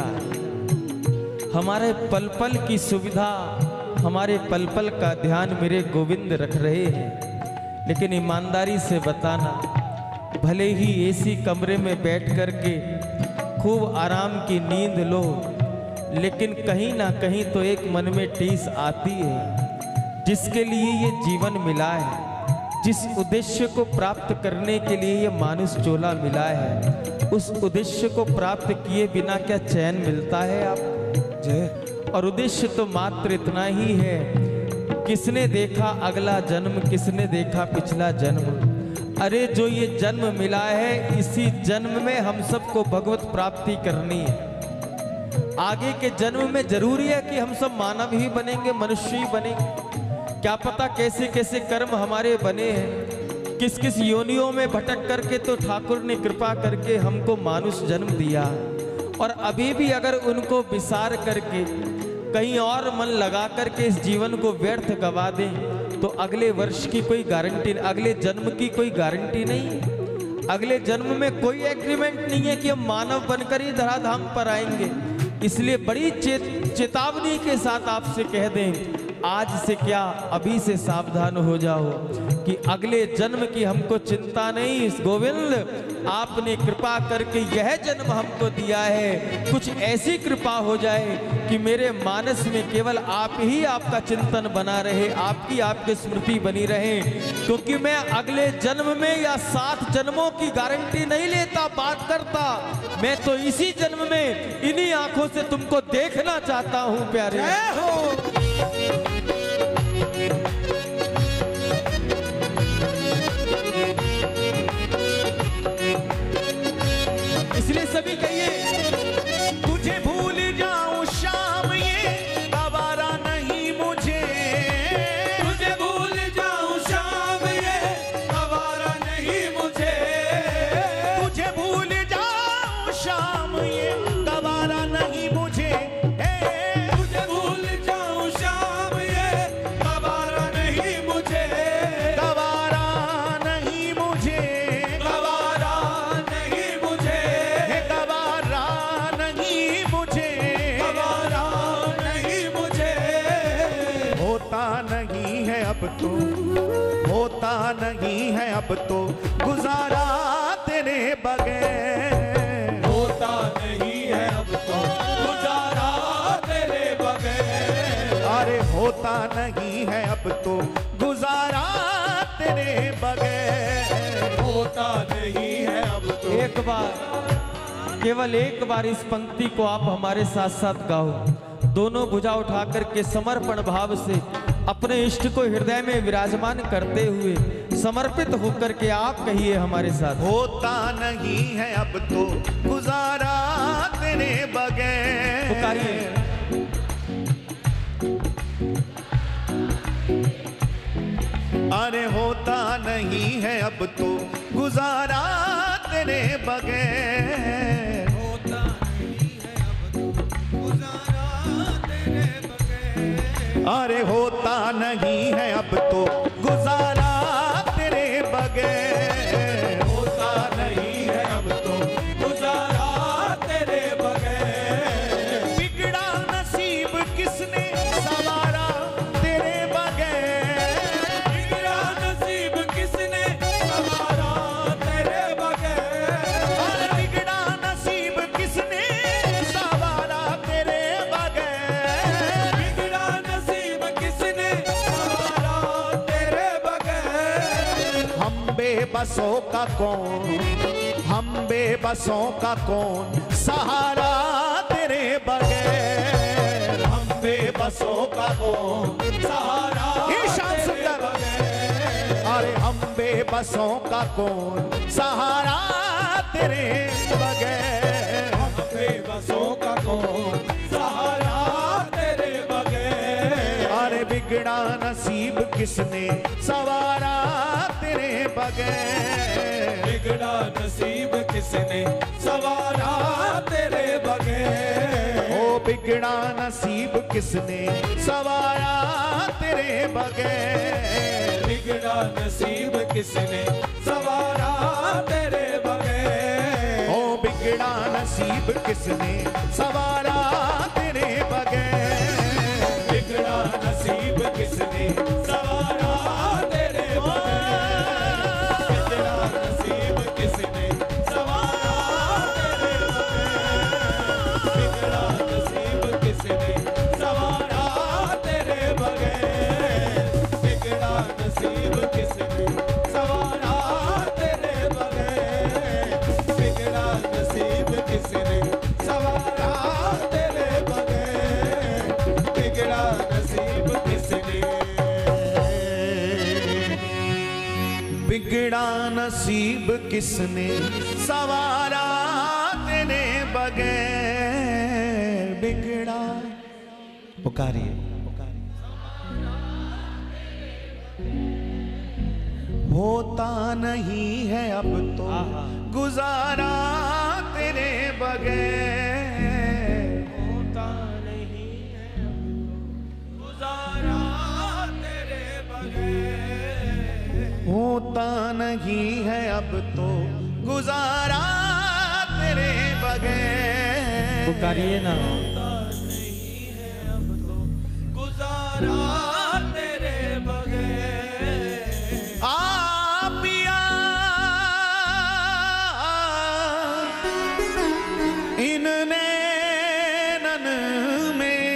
हमारे पल पल की सुविधा, हमारे पल पल का ध्यान मेरे गोविंद रख रहे हैं। लेकिन ईमानदारी से बताना, भले ही एसी कमरे में बैठ करके खूब आराम की नींद लो, लेकिन कहीं ना कहीं तो एक मन में टीस आती है। जिसके लिए ये जीवन मिला है, जिस उद्देश्य को प्राप्त करने के लिए ये मानुष चोला मिला है, उस उद्देश्य को प्राप्त किए बिना क्या चैन मिलता है आप? और उद्देश्य तो मात्र इतना ही है, किसने देखा अगला जन्म, किसने देखा पिछला जन्म। अरे जो ये जन्म मिला है, इसी जन्म में हम सबको भगवत प्राप्ति करनी है। आगे के जन्म में जरूरी है कि हम सब मानव ही बनेंगे, मनुष्य ही बनेंगे। क्या पता कैसे कैसे कर्म हमारे बने हैं, किस किस योनियों में भटक करके तो ठाकुर ने कृपा करके हमको मानुष जन्म दिया। और अभी भी अगर उनको विसार करके कहीं और मन लगा करके इस जीवन को व्यर्थ गवा दें, तो अगले वर्ष की कोई गारंटी, अगले जन्म की कोई गारंटी नहीं है। अगले जन्म में कोई एग्रीमेंट नहीं है कि हम मानव बनकर ही धराधाम पर आएंगे। इसलिए बड़ी चेतावनी के साथ आपसे कह दें, आज से क्या अभी से सावधान हो जाओ कि अगले जन्म की हमको चिंता नहीं। गोविंद आपने कृपा करके यह जन्म हमको दिया है, कुछ ऐसी कृपा हो जाए कि मेरे मानस में केवल आप ही आपका चिंतन बना रहे, आपकी स्मृति बनी रहे। क्योंकि मैं अगले जन्म में या 7 जन्मों की गारंटी नहीं लेता, बात करता। मैं तो इसी जन्म में इन्हीं आंखों से तुमको देखना चाहता हूं प्यारे। इसलिए सभी कहिए,
तुझे भूल जाऊं शाम ये गवारा नहीं मुझे,
तुझे भूल जाऊं शाम ये गवारा नहीं मुझे,
तुझे भूल जाऊं शाम ये गवारा नहीं मुझे,
तुझे भूल जाऊं शाम ये गवारा नहीं मुझे,
गवारा नहीं मुझे,
गवारा नहीं मुझे,
गवारा नहीं मुझे,
गवारा नहीं मुझे।
होता नहीं है अब तो, होता नहीं है अब तो गुजारा तेरे बगैर,
होता नहीं है अब तो गुजारा तेरे बगैर,
अरे होता नहीं है अब तो गुजारा तेरे बगैर,
होता नहीं है अब तो।
एक बार, केवल एक बार इस पंक्ति को आप हमारे साथ साथ गाओ। दोनों भुजा उठा करके समर्पण भाव से अपने इष्ट को हृदय में विराजमान करते हुए समर्पित होकर के आप कहिए हमारे साथ।
होता नहीं है अब तो गुजारा तेरे बगैर,
पुकारिए।
अरे होता नहीं है अब तो गुजारा तेरे बगैर,
होता नहीं है अब तो गुजारा तेरे बगैर,
अरे होता नहीं है अब तो गुजारा तेरे बगैर,
होता नहीं है अब तो गुजारा तेरे बगैर,
बिगड़ा नसीब किसने सवारा तेरे बगैर,
बिगड़ा नसीब किसने सवारा तेरे बगैर,
बिगड़ा नसीब किसने सवारा तेरे बगैर,
बिगड़ा नसीब किसने सवारा तेरे बगैर।
हम बेबसों का कौन, हम बेबसों का कौन सहारा तेरे बगैर, हम बेबसों का कौन
सहारा
ईशान
तेरे
सुंदर,
बगैर,
अरे हम बेबसों का कौन सहारा तेरे बगैर।
हम बेबसों का कौन सहारा तेरे बगैर।
अरे बिगड़ा नसीब किसने सवारा तेरे बगैर।
बिगड़ा नसीब किसने सवारा तेरे बगैर।
ओ बिगड़ा नसीब किसने सवारा तेरे बगैर।
बिगड़ा नसीब किसने सवारा तेरे बगैर।
ओ बिगड़ा नसीब किसने सवारा तेरे बगैर।
बिगड़ा नसीब किसने सवारा तेरे बगैर। बिगड़ा नसीब किसने सवारा तेरे बगैर। बिगड़ा नसीब किसने सवारा तेरे बगैर। बिगड़ा नसीब किसने सवारा तेरे बगैर। बिगड़ा नसीब किसने सवारा तेरे बगैर। बिगड़ा नसीब किसने।
बिगड़ा नसीब किसने सवारा तेरे बगैर। बिगड़ा पुकारिए होता नहीं है अब तो गुजारा तेरे बगैर।
होता नहीं है
गुजारा तेरे बगैर।
होता नहीं है अब तो गुजारा तेरे बगैर।
पुकारिए ना।
गुजारा तेरे बगैर।
पिया इन नैनन में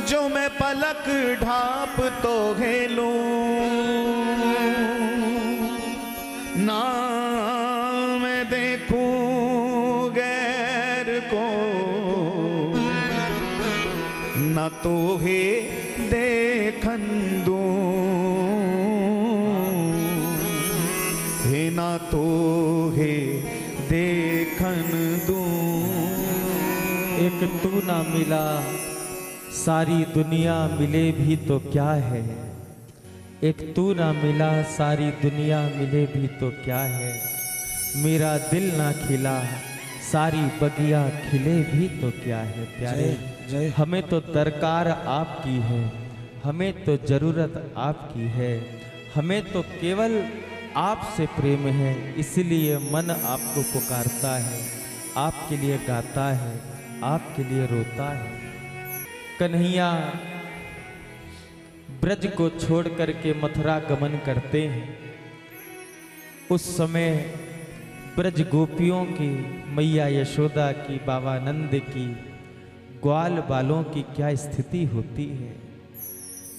जो मैं पलक ढाप तो खेलूं ना मैं देखूं गैर को ना तो है देखन दूं है ना तो है देखन दूं।
एक तू ना मिला सारी दुनिया मिले भी तो क्या है। एक तू ना मिला सारी दुनिया मिले भी तो क्या है। मेरा दिल ना खिला सारी बगिया खिले भी तो क्या है। प्यारे हमें तो दरकार आपकी है, हमें तो जरूरत आपकी है, हमें तो केवल आपसे प्रेम है। इसलिए मन आपको पुकारता है, आपके लिए गाता है, आपके लिए रोता है। कन्हैया ब्रज को छोड़ करके मथुरा गमन करते हैं। उस समय ब्रज गोपियों की, मैया यशोदा की, बाबा नंद की, ग्वाल बालों की क्या स्थिति होती है।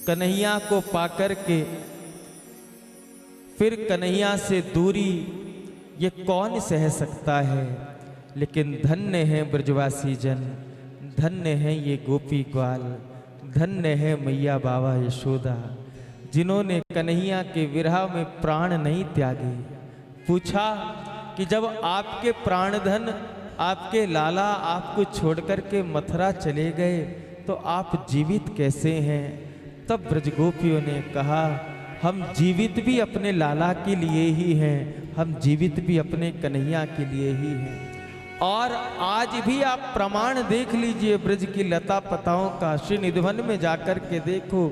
कन्हैया को पाकर के फिर कन्हैया से दूरी ये कौन सह सकता है। लेकिन धन्य है ब्रजवासी जन, धन्य है ये गोपी ग्वाल, धन्य है मैया बाबा यशोदा, जिन्होंने कन्हैया के विरह में प्राण नहीं त्यागे। पूछा कि जब आपके प्राणधन, आपके लाला आपको छोड़कर के मथुरा चले गए तो आप जीवित कैसे हैं। तब ब्रजगोपियों ने कहा हम जीवित भी अपने लाला के लिए ही हैं, हम जीवित भी अपने कन्हैया के लिए ही हैं। और आज भी आप प्रमाण देख लीजिए ब्रज की लता पताओं का। श्री निधिवन में जाकर के देखो,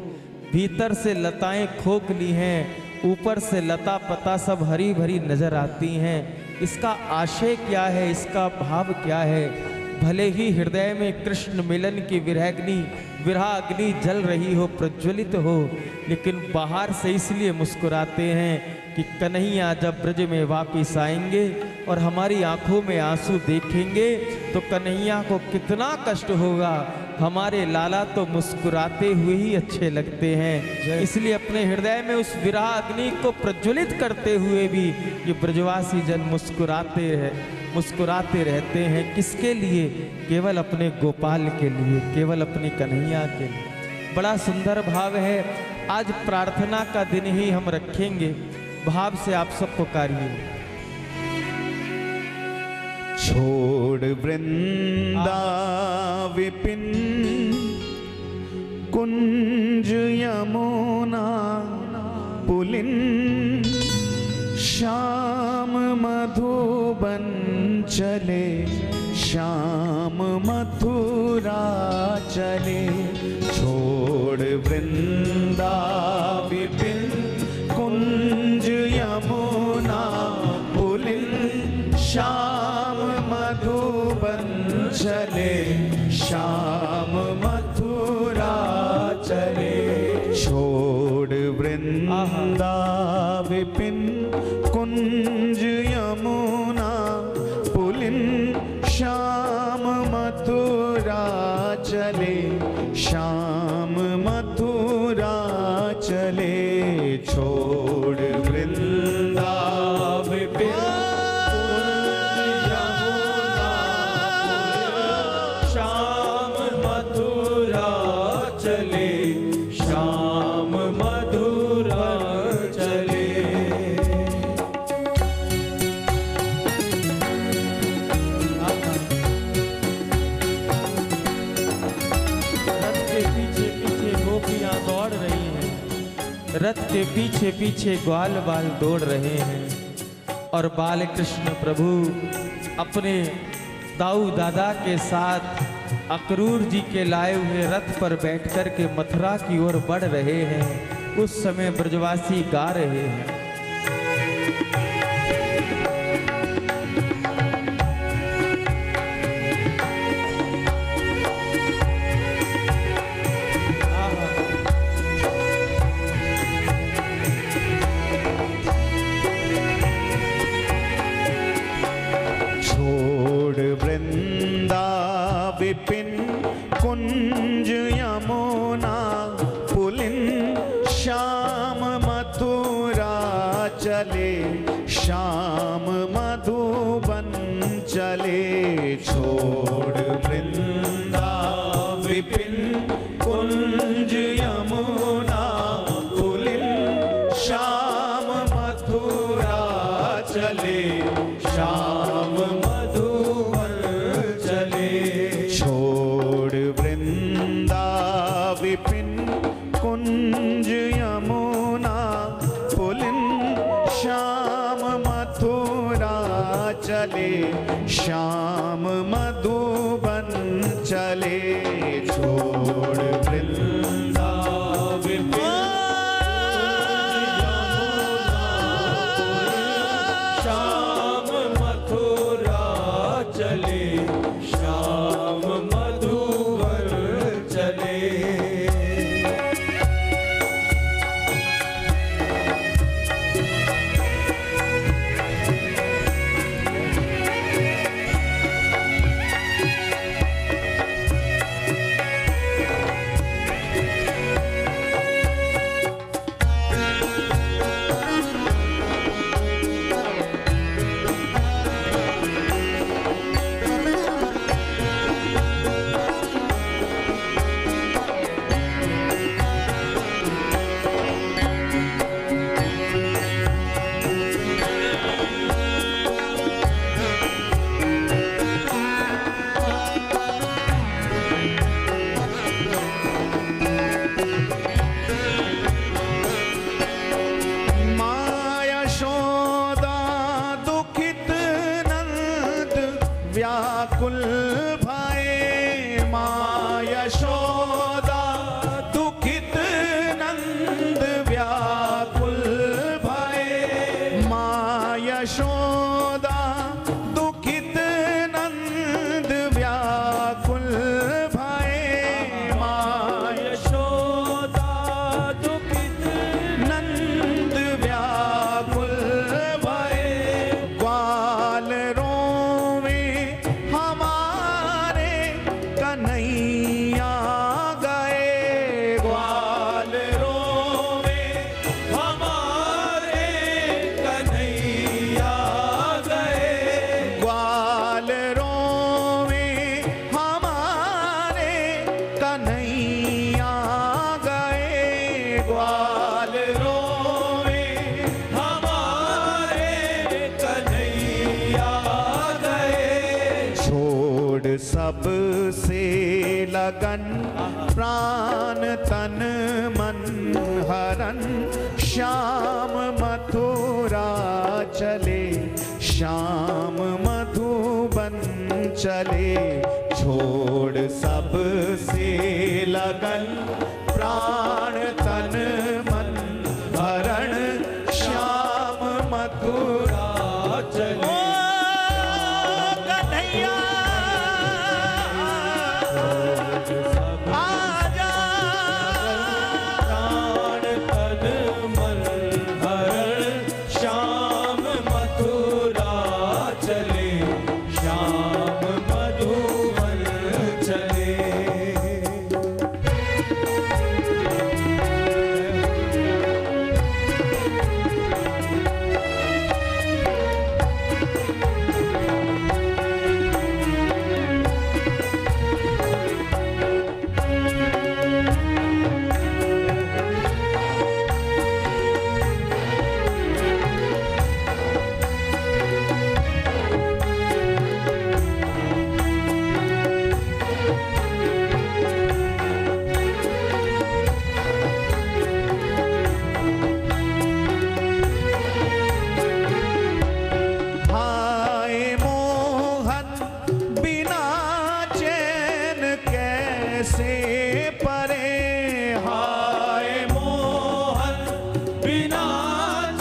भीतर से लताएं खोखली हैं, ऊपर से लता पता सब हरी भरी नजर आती हैं। इसका आशय क्या है, इसका भाव क्या है। भले ही हृदय में कृष्ण मिलन की विरहाग्नि जल रही हो, प्रज्वलित हो, लेकिन बाहर से इसलिए मुस्कुराते हैं कि कन्हैया जब ब्रज में वापिस आएंगे और हमारी आंखों में आंसू देखेंगे तो कन्हैया को कितना कष्ट होगा। हमारे लाला तो मुस्कुराते हुए ही अच्छे लगते हैं, इसलिए अपने हृदय में उस विरह अग्नि को प्रज्वलित करते हुए भी ये ब्रजवासी जन मुस्कुराते रहते हैं। किसके लिए? केवल अपने गोपाल के लिए, केवल अपने कन्हैया के लिए। बड़ा सुंदर भाव है। आज प्रार्थना का दिन ही हम रखेंगे। भाव से आप सब पुकारिए।
छोड़ वृंदा विपिन कुंज यमुना पुलिन श्याम मधुबन चले श्याम मथुरा चले। छोड़ वृंदा विपिन कुंज यमुना पुलिन श्याम मधुबन चले श्याम मथुरा चले। छोड़ वृंदा विपिन कुंज यमुना पुलिन श्याम मथुरा चले श्याम मथुरा चले। छोड़ वृंदा विपिन
श्याम मथुरा चले श्याम मधुरा चले।
रथ के पीछे पीछे ग्वाल बाल दौड़ रहे हैं और बाल कृष्ण प्रभु अपने दाऊ दादा के साथ अक्रूर जी के लाए हुए रथ पर बैठकर के मथुरा की ओर बढ़ रहे हैं। उस समय ब्रजवासी गा रहे हैं।
विपिन कुंज यमुना पुलिन श्याम मथुरा चले श्याम मधुबन चले। छोड़ वृंदा विपिन कुंज यमुना पुलिन श्याम मथुरा चले श्याम मधुबन चले। छोड़ वृंदा विपिन कुंज यमुना पुलिन श्याम मथुरा चले श्याम मधुबन चले। छोड़ वृंदा विपिन
श्याम मथुरा चले श्याम मधुवर चले।
लगन प्राण तन मन हरन श्याम मथुरा चले श्याम मधुबन चले छोड़ सब से लगन प्राण तन मन हरण श्याम मथुरा चले कन्हैया आजा
प्राण तन मन हरण श्याम मथुरा चले श्याम मधुबन चले।
हाय मोहन बिना चैन कैसे परे हाय
मोहन बिना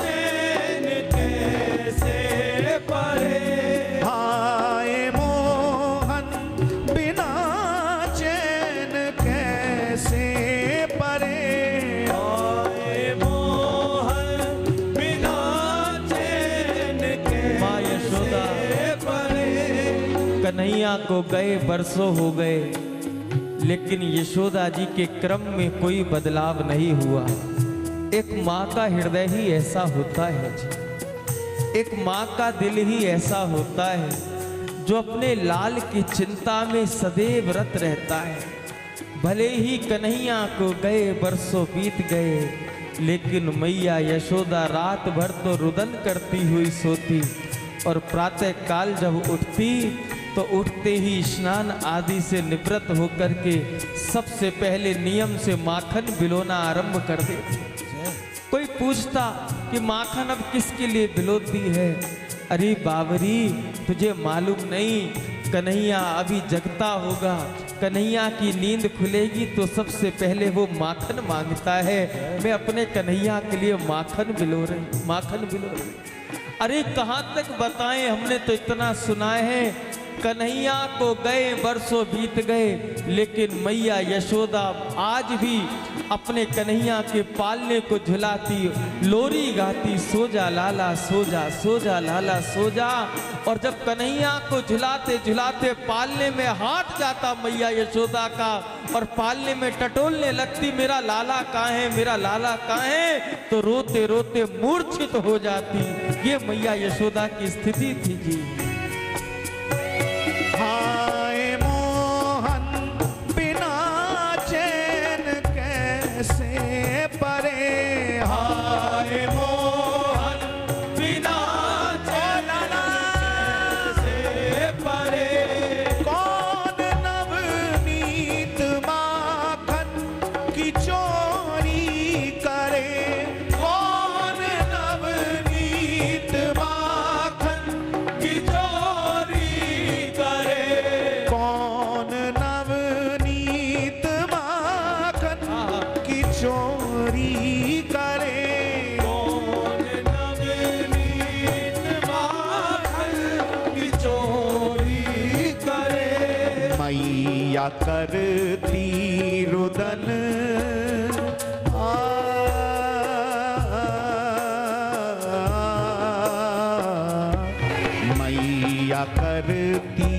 चैन कैसे परे
हाय मोहन बिना चैन कैसे परे
हाय मोहन बिना चैन
माँ यशोदा
कैसे परे।
कन्हैया को गए बरसों हो गए, लेकिन यशोदा जी के क्रम में कोई बदलाव नहीं हुआ। एक माँ का हृदय ही ऐसा होता है जी, एक माँ का दिल ही ऐसा होता है जो अपने लाल की चिंता में सदैव रत रहता है। भले ही कन्हैया को गए बरसों बीत गए, लेकिन मैया यशोदा रात भर तो रुदन करती हुई सोती और प्रातः काल जब उठती तो उठते ही स्नान आदि से निवृत्त होकर के सबसे पहले नियम से माखन बिलोना आरंभ कर देती। कोई पूछता कि माखन अब किसके लिए बिलोती है? अरे बाबरी, तुझे मालूम नहीं, कन्हैया अभी जगता होगा, कन्हैया की नींद खुलेगी तो सबसे पहले वो माखन मांगता है। मैं अपने कन्हैया के लिए माखन बिलो रही, माखन बिलो रही। अरे कहाँ तक बताएं, हमने तो इतना सुना है कन्हैया को गए बरसों बीत गए, लेकिन मैया यशोदा आज भी अपने कन्हैया के पालने को झुलाती, लोरी गाती, सो जा लाला सो जा, सो जा लाला सो जा। और जब कन्हैया को झुलाते झुलाते पालने में हाथ जाता मैया यशोदा का और पालने में टटोलने लगती, मेरा लाला कहाँ है, मेरा लाला कहाँ है, तो रोते रोते मूर्छित हो जाती। ये मैया यशोदा की स्थिति थी जी।
हाय मोहन बिना चैन कैसे परे हाय
मोहन बिना चैन कैसे परे।
कौन नवनीत माखन की चोरी करे
कौन नवनीत माखन की चोरी करे।
कौन नवनीत माखन की चोरी करे
कौन नवनीत माखन की चोरी करे।
मैया करती रुदन मैया करती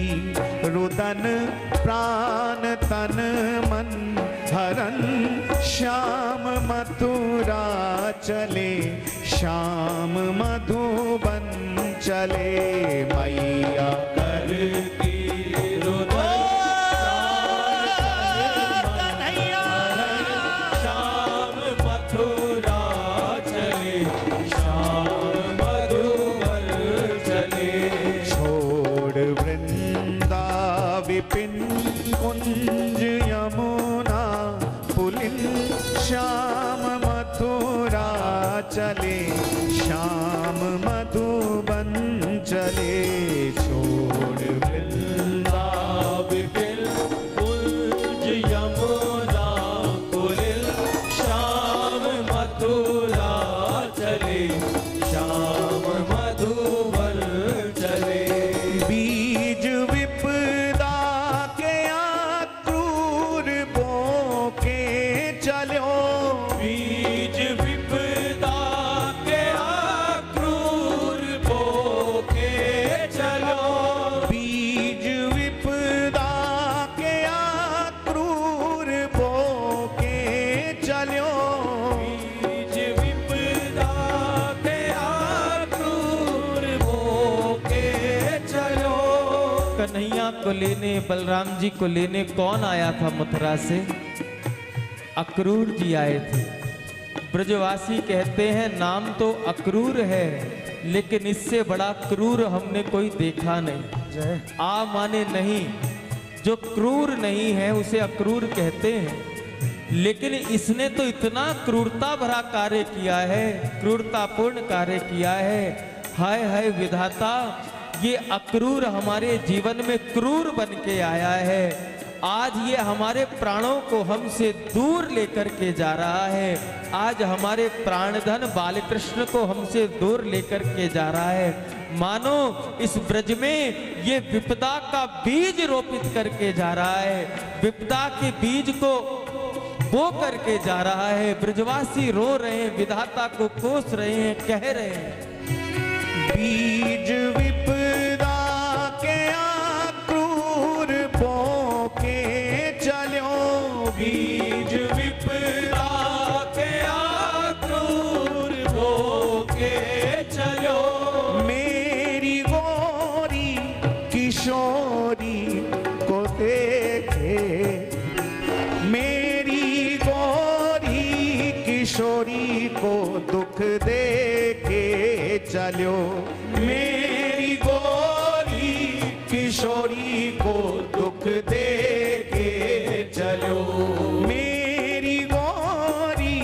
रुदन प्राण तन मन हरन श्याम मथुरा चले श्याम मधुबन चले मैया
करती रुदन श्याम मथुरा चले श्याम मधुबन चले।
छोड़ वृंदा विपिन कुंज पुलिन श्याम मथुरा चले, श्याम मधुबन चले, छोड़
वृंदावन कुंज यमुना कुलिल, श्याम मथुरा चले, श्याम मधुबन चले।
बीज विपदा के अक्रूर बोके चलो,
बीज विपदा के अक्रूर बोके चलो,
बीज विपदा के अक्रूर बोके चलो,
बीज विपदा के अक्रूर बोके चलो।
कन्हैया को लेने, बलराम जी को लेने कौन आया था मथुरा से? अक्रूर जी आए थे। ब्रजवासी कहते हैं नाम तो अक्रूर है, लेकिन इससे बड़ा क्रूर हमने कोई देखा नहीं। आ माने नहीं, जो क्रूर नहीं है उसे अक्रूर कहते हैं। लेकिन इसने तो इतना क्रूरता भरा कार्य किया है, क्रूरतापूर्ण कार्य किया है। हाय हाय विधाता, ये अक्रूर हमारे जीवन में क्रूर बन के आया है। आज ये हमारे प्राणों को हमसे दूर लेकर के जा रहा है। आज हमारे प्राणधन बालकृष्ण को हमसे दूर लेकर के जा रहा है। मानो इस ब्रज में ये विपदा का बीज रोपित करके जा रहा है, विपदा के बीज को बो करके जा रहा है। ब्रजवासी रो रहे हैं, विधाता को कोस रहे हैं, कह रहे हैं
बीज विपदा के अक्रूर बोके चलो,
बीज विपदा के अक्रूर बोके चलो,
मेरी गोरी किशोरी को देखे, मेरी गोरी किशोरी को दुख दे के चलो, मेरी गोरी किशोरी को दुख दे के चलो, मेरी गोरी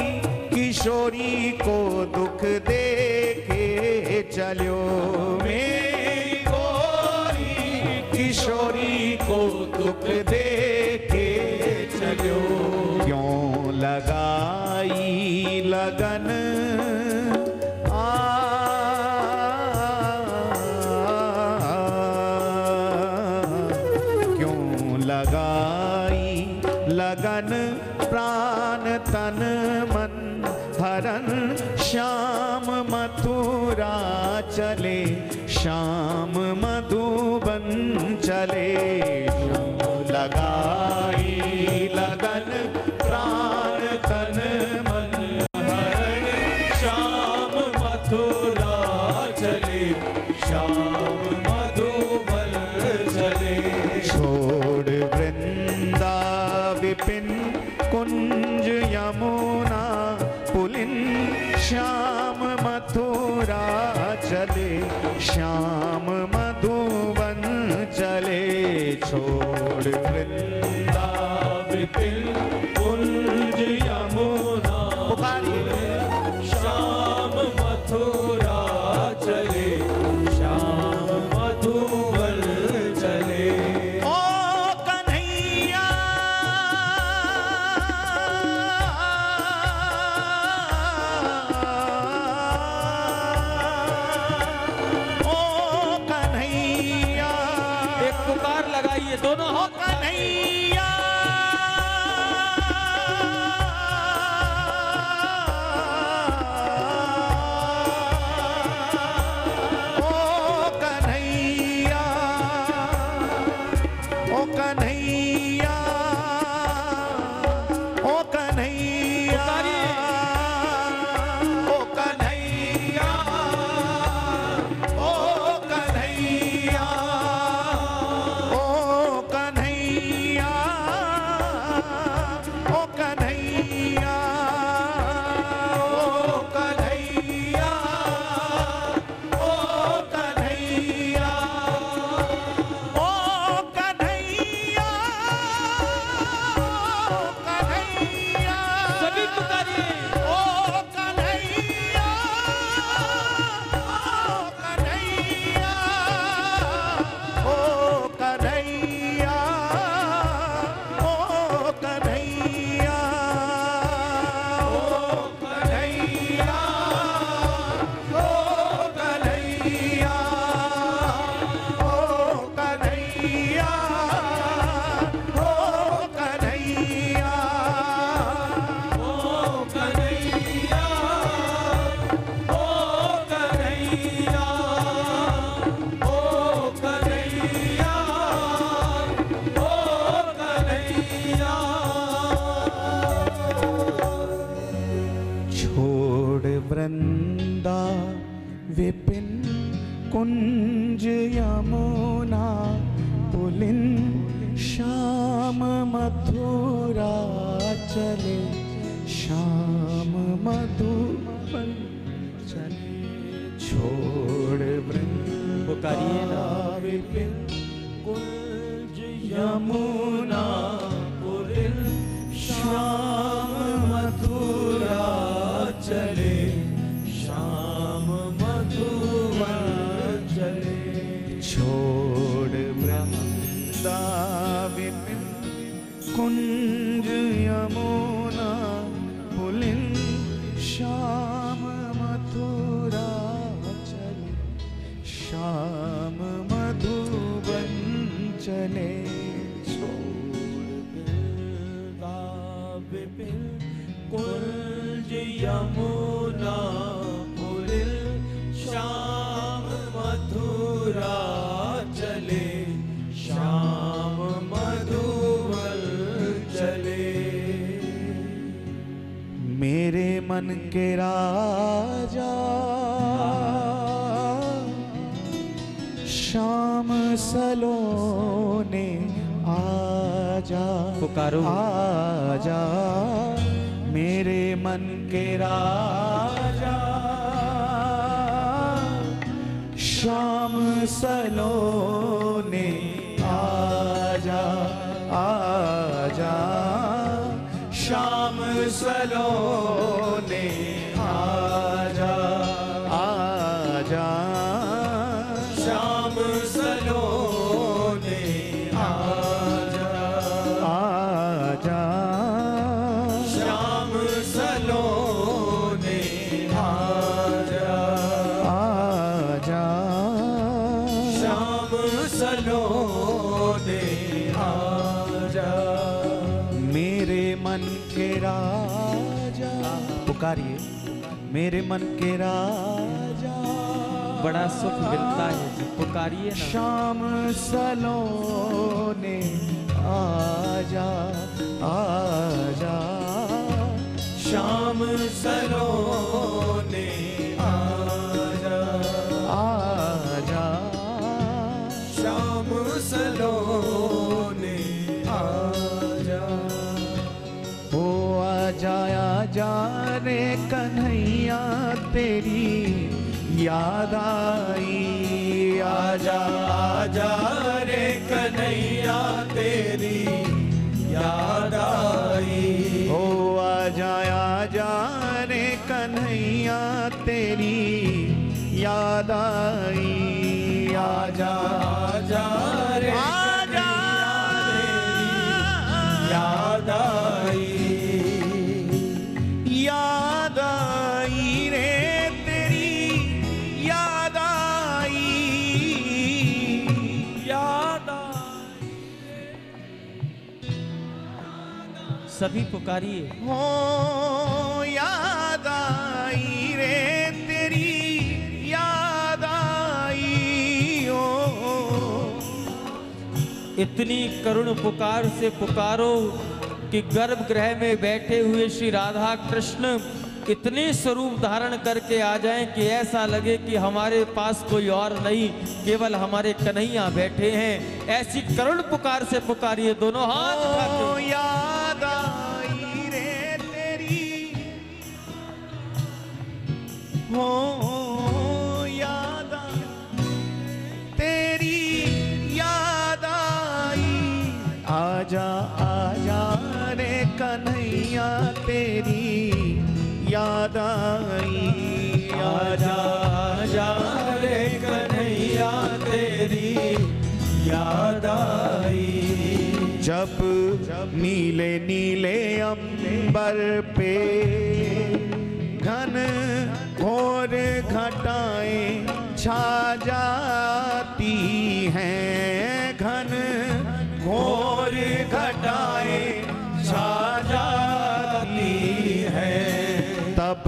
किशोरी को दुख दे के चलो, मेरी गोरी किशोरी को दुख दे के चलो। क्यों लगाई लगन क्यों लगाई लगन प्राण तन मन हरन, श्याम मथुरा चले, श्याम मधुबन चले, लगाई लगन प्राण तन मन
हरण, श्याम मथुरा चले, श्याम मधुबन चले।
छोड़ वृंदा विपिन कुंज यमुना पुलिन, श्याम मथुरा चले, श्याम मधुबन चले, छोड़ वृंदा
विपिन कुंज यमुना श्याम मथुरा चले, श्याम मधुबन चले।
ओ कन्हैया
एक पुकार लगाइए दोनों हाथ।
कन्हैया विपिन कुंज यमुना पुलिन श्याम मथुरा चले श्याम मधुबन चले छोड़
पुकारिए ना।
विपिन
कुंज यमुना पुलिन श्याम मथुरा चले श्याम मधुबन चले
छोड़ वृंदा विपिन कुंज यमुना पुलिन श्याम मथुरा चले श्याम मधुबन चले
विपिन कुंज यमुना पुलिन श्याम मथुरा चले श्याम मधुबन चले
मेरे मन के राजा श्याम सलोने आजा
पुकारो।
आजा मेरे मन के राजा श्याम सलोने आजा आजा श्याम सलोने आजा आजा
श्याम सलोने आजा
आजा
श्याम सलोने आजा
आजा
श्याम सलोने आजा
मेरे मन के राजा पुकारिए मेरे मन के राजा
बड़ा सुख मिलता है जी, पुकारिए ना।
श्याम सलोने आजा आजा
श्याम सलोने आजा
आजा
श्याम सलोने आजा
ओ आजा आजा रे कन्हैया तेरी याद आई आजा
आजा रे कन्हैया तेरी याद आई
ओ आजा आजा रे कन्हैया तेरी याद आई आजा
आजा रे
आजा
याद आई
याद आई रे तेरी याद आई
याद
सभी पुकारिए।
हो याद आई रे तेरी याद आई ओ
इतनी करुण पुकार से पुकारो कि गर्भगृह में बैठे हुए श्री राधा कृष्ण इतने स्वरूप धारण करके आ जाएं कि ऐसा लगे कि हमारे पास कोई और नहीं, केवल हमारे कन्हैया बैठे हैं। ऐसी करुण पुकार से पुकारिए, दोनों हाथ उठा के।
ओ याद आई रे तेरी हो याद तेरी याद आई आजा आजा रे कन्हैया तेरी याद आई आजा
आजा रे कन्हैया तेरी याद आई
जब नीले नीले अंबर पे घन घोर घटाएं छा जाती हैं घन घोर घटाएं छा जाती हैं तब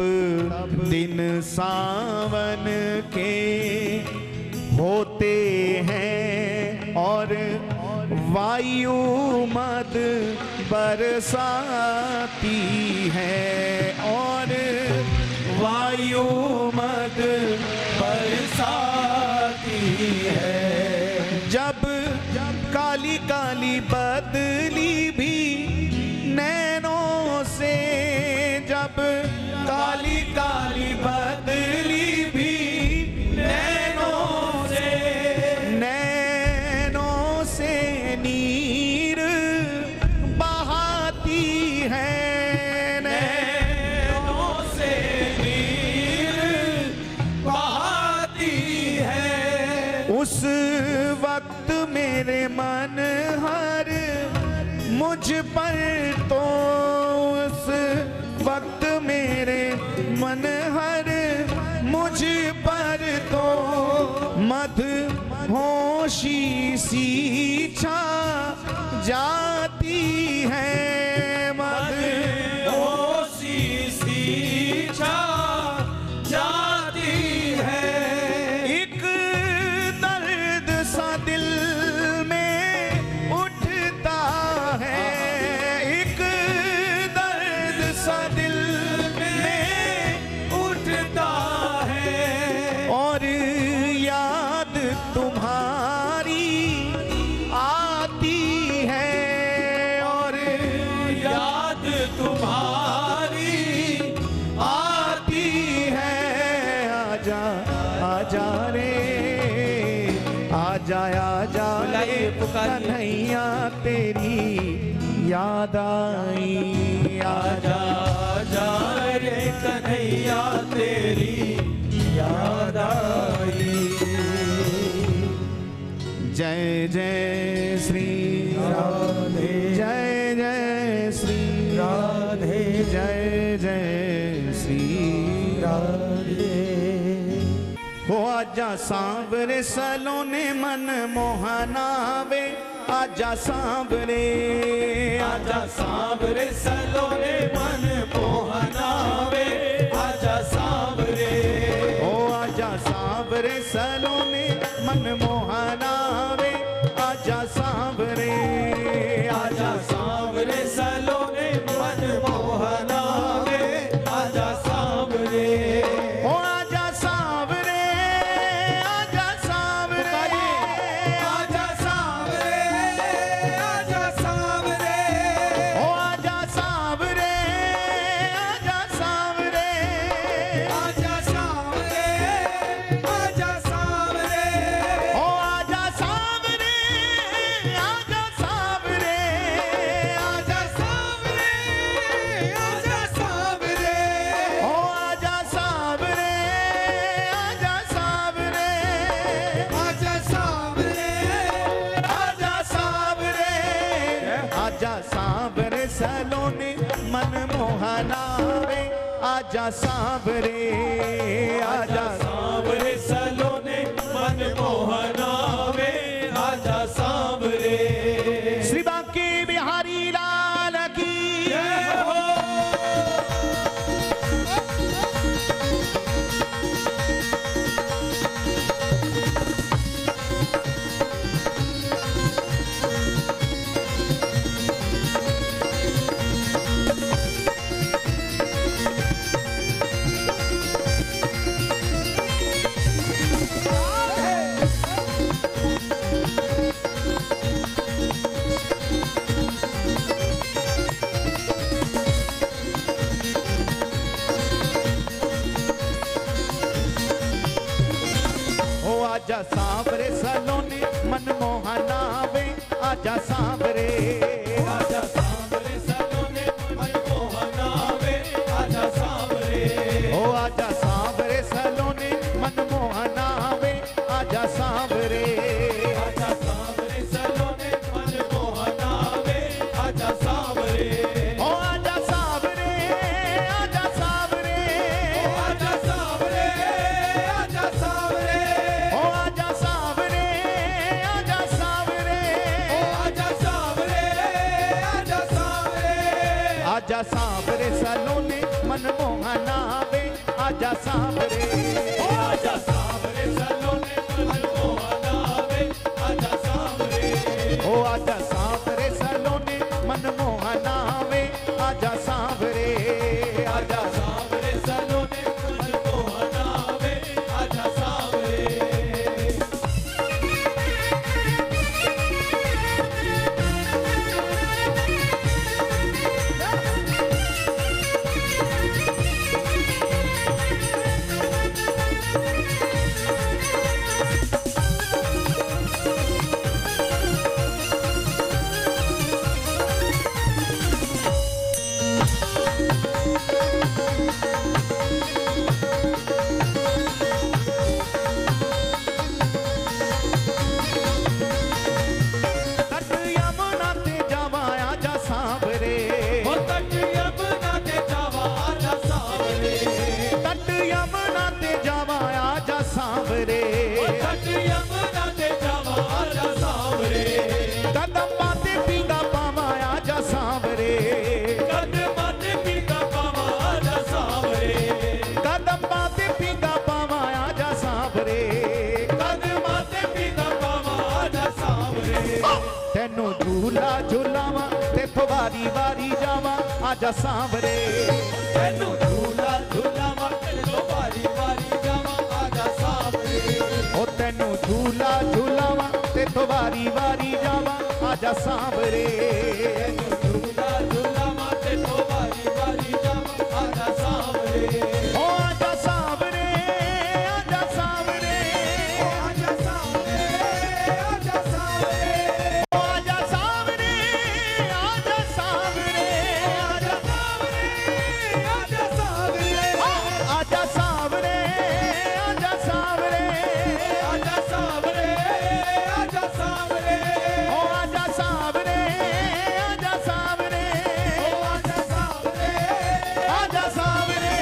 दिन सावन के होते हैं और वायु मद बरसाती है और वायु मद अब काली काली बदली भी नैनों से नीर बहाती है,
नैनों से नीर बहाती है।
उस वक्त मेरे मन हर मुझ पर तो, उस वक्त मेरे मन हर मुझ पर तो मदहोशी सी छा जाती है,
मदहोशी सी छा जाती है।
एक दर्द सा दिल में उठता है, एक दर्द सा दिल में
उठता है
और याद तुम्हारी आती है, और
याद तुम्हारी
आती है। आजा आजा रे आजा आजा रे कन्हैया तेरी याद आई, आजा
आजा रे कन्हैया तेरी याद आई।
जय जय श्री
राधे
जय जय श्री
राधे
जय जय श्री
राधे।
हो आजा सांवरे सलोने मन मोहनावे, आजा सांवरे
आजा सांवरे सलोने मन मोहनावे, आजा सांवरे।
ओ आजा सांवरे सलोने मन मोहनावे, आजा सांवरे
आजा सांवरे सलोने मन मोहनावे, आजा सांवरे।
ओ आजा सांवरे आजा सांवरे
आजा सांवरे आजा सांवरे।
ओ आजा सांवरे आजा सांवरे
आजा सांवरे आजा सांवरे।
ओ आजा सांवरे आजा सांवरे
आजा सांवरे आजा सांवरे।
ओ आजा सांवरे आजा सांवरे
आजा सांवरे
आजा सांवरे आजा सांवरे सलोने मन मोहनावे, आजा सांवरे आजा
सांवरे सलोने मन मोहनावे, आजा सांवरे।
श्री बांके बिहारी लाल की
जय हो।
ओ आजा सांवरे सलोने मन मोहनावे, आजा सांवरे
आजा सांवरे सलोने मन मोहनावे, आजा सांवरे।
ओ आजा सांवरे सलोने मन मोहनावे, आजा सांवरे
आजा सांवरे सलोने मन मोहनावे, आजा सांवरे।
ओ आजा सांवरे आजा सांवरे
आजा सांवरे आजा सांवरे।
ओ आजा सांवरे आजा सांवरे
आजा सांवरे आजा सांवरे।
आजा सांवरे सलोने मन मोहनावे, आजा सांवरे
आजा सांवरे सलोने मन मोहनावे, आजा सांवरे।
ओ आजा सांवरे सलोने मन मोहनावे, आजा सांवरे
आजा सांवरे सलोने मन मोहनावे, आजा सांवरे।
वारी वारी जावा आजा सांवरे
तेनू झूला झूलावा तेनू वारी वारी जावा आजा सांवरे
ओ तेनू झूला झूलावा ते तो वारी वारी जावा आजा सांवरे
झूला झूलावा तेनू वारी वारी जावा आजा सांवरे
ओ आजा सांवरे आजा सांवरे
ओ आजा सांवरे आजा सांवरे
ओ आजा सांवरे आजा सांवरे
आजा सांवरे आजा सांवरे
आजा सांवरे आजा सांवरे
आजा सांवरे आजा सांवरे
ओ आजा सांवरे आजा सांवरे
ओ आजा सांवरे
आजा सांवरे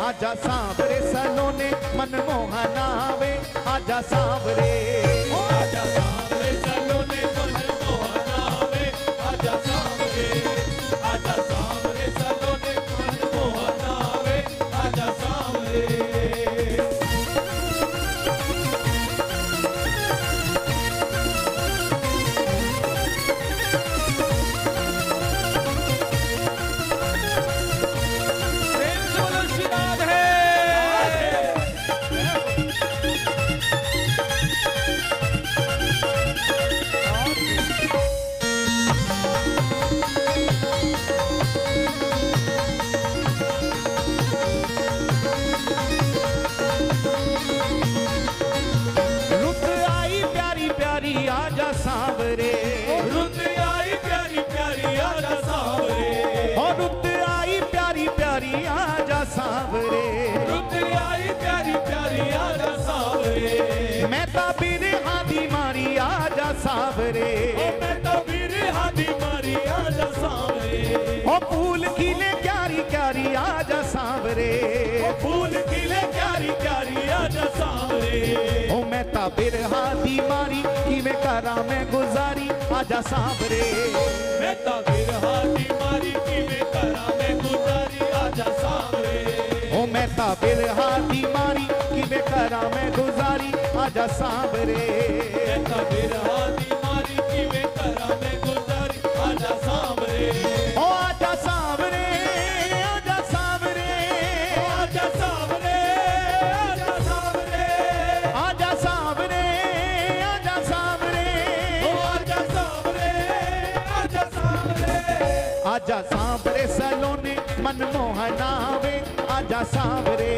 आजा सांवरे सलोने मनमोहन आवे आजा सांवरे
ओ आजा सांवरे सलोने मनमोहन आवे आजा सांवरे आजा सांवरे सलोने मनमोहन आवे आजा सांवरे प्रेम से बोलो श्री राधे
रुत आई प्यारी प्यारी आजा सांवरे
रुत आई प्यारी प्यारी आजा सांवरे
ओ रुत आई प्यारी प्यारी आजा सांवरे
रुत आई प्यारी प्यारी आजा सांवरे
मैं ता बिरे आदि मारी आजा सांवरे
ओ मैं तो वीर हादी मारी आजा सांवरे
ओ फूल खिले क्यारी क्यारी आजा सांवरे
ओ फूल खिले क्यारी क्यारी आजा सांवरे
ओ मैं ता बिरहा दी मारी किवें करा मैं गुजारी आजा सांवरे
मैं तो वीर हादी मारी की मैं करा मैं गुजारी आजा सांवरे
ओ मैं ता बिरहा दी मारी किवें करा मैं गुजारी आजा सांवरे
मैं तो वीर हादी मारी की मैं करा मैं गुजारी आजा सांवरे
ओ आजा सांवरे आजा सांवरे
आजा सांवरे आजा सांवरे
आजा सांवरे आजा सांवरे
ओ आजा सांवरे आजा सांवरे
आजा सांवरे सलोने मनमोहन आवे आजा सांवरे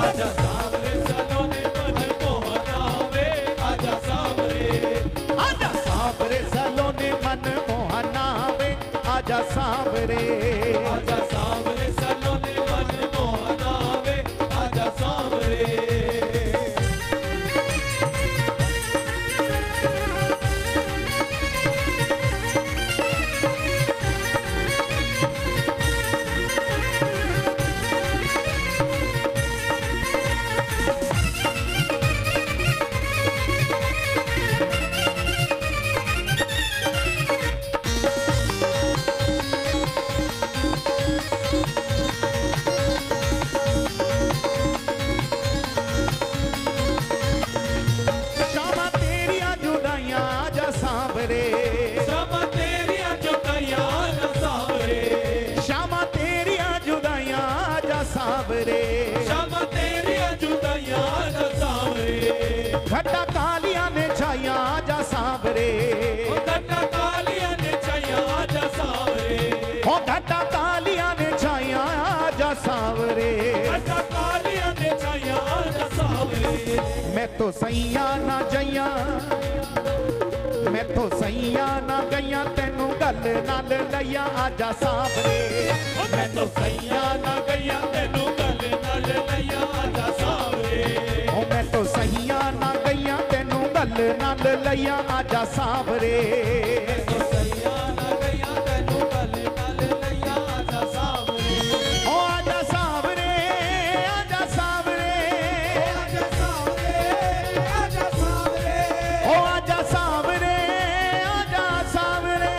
आजा सांवरे सलोने मनमोहन आवे आजा सांवरे
आजा सांवरे सलोने मनमोहन आवे आजा सांवरे
आजा सांवरे सलोने मनमोहन आवे आजा सांवरे
शामा तेरिया जुदाइयां आजा सांवरे
शमा तेरिया जुदाइयां आजा सांवरे
शामा तेरिया जुदाइयां आजा सांवरे
शमा तेरिया जुदाइयां आजा सांवरे
घटा कालियां ने छाइयां आजा सांवरे
ओ घटा कालियां ने छाइयां आजा सांवरे
ओ घटा कालियां ने छाइयां आजा सांवरे
घटा कालियां ने छाइयां आजा सांवरे
मैं तो सैया ना जइया मैं तो सैया ना गईया तेनू गल नाल लइया आजा सांवरे
ओ मैं तो सैया ना गईया तेनू गल नाल लइया आजा सांवरे
ओ मैं तो सैया ना गईया तेनू गल नाल लइया आजा सांवरे
तो सैया ना गईया तेनू गल नाल लइया आजा सांवरे
ओ आजा सांवरे आजा सांवरे
आजा सांवरे आजा सांवरे
ओ आजा सांवरे आजा सांवरे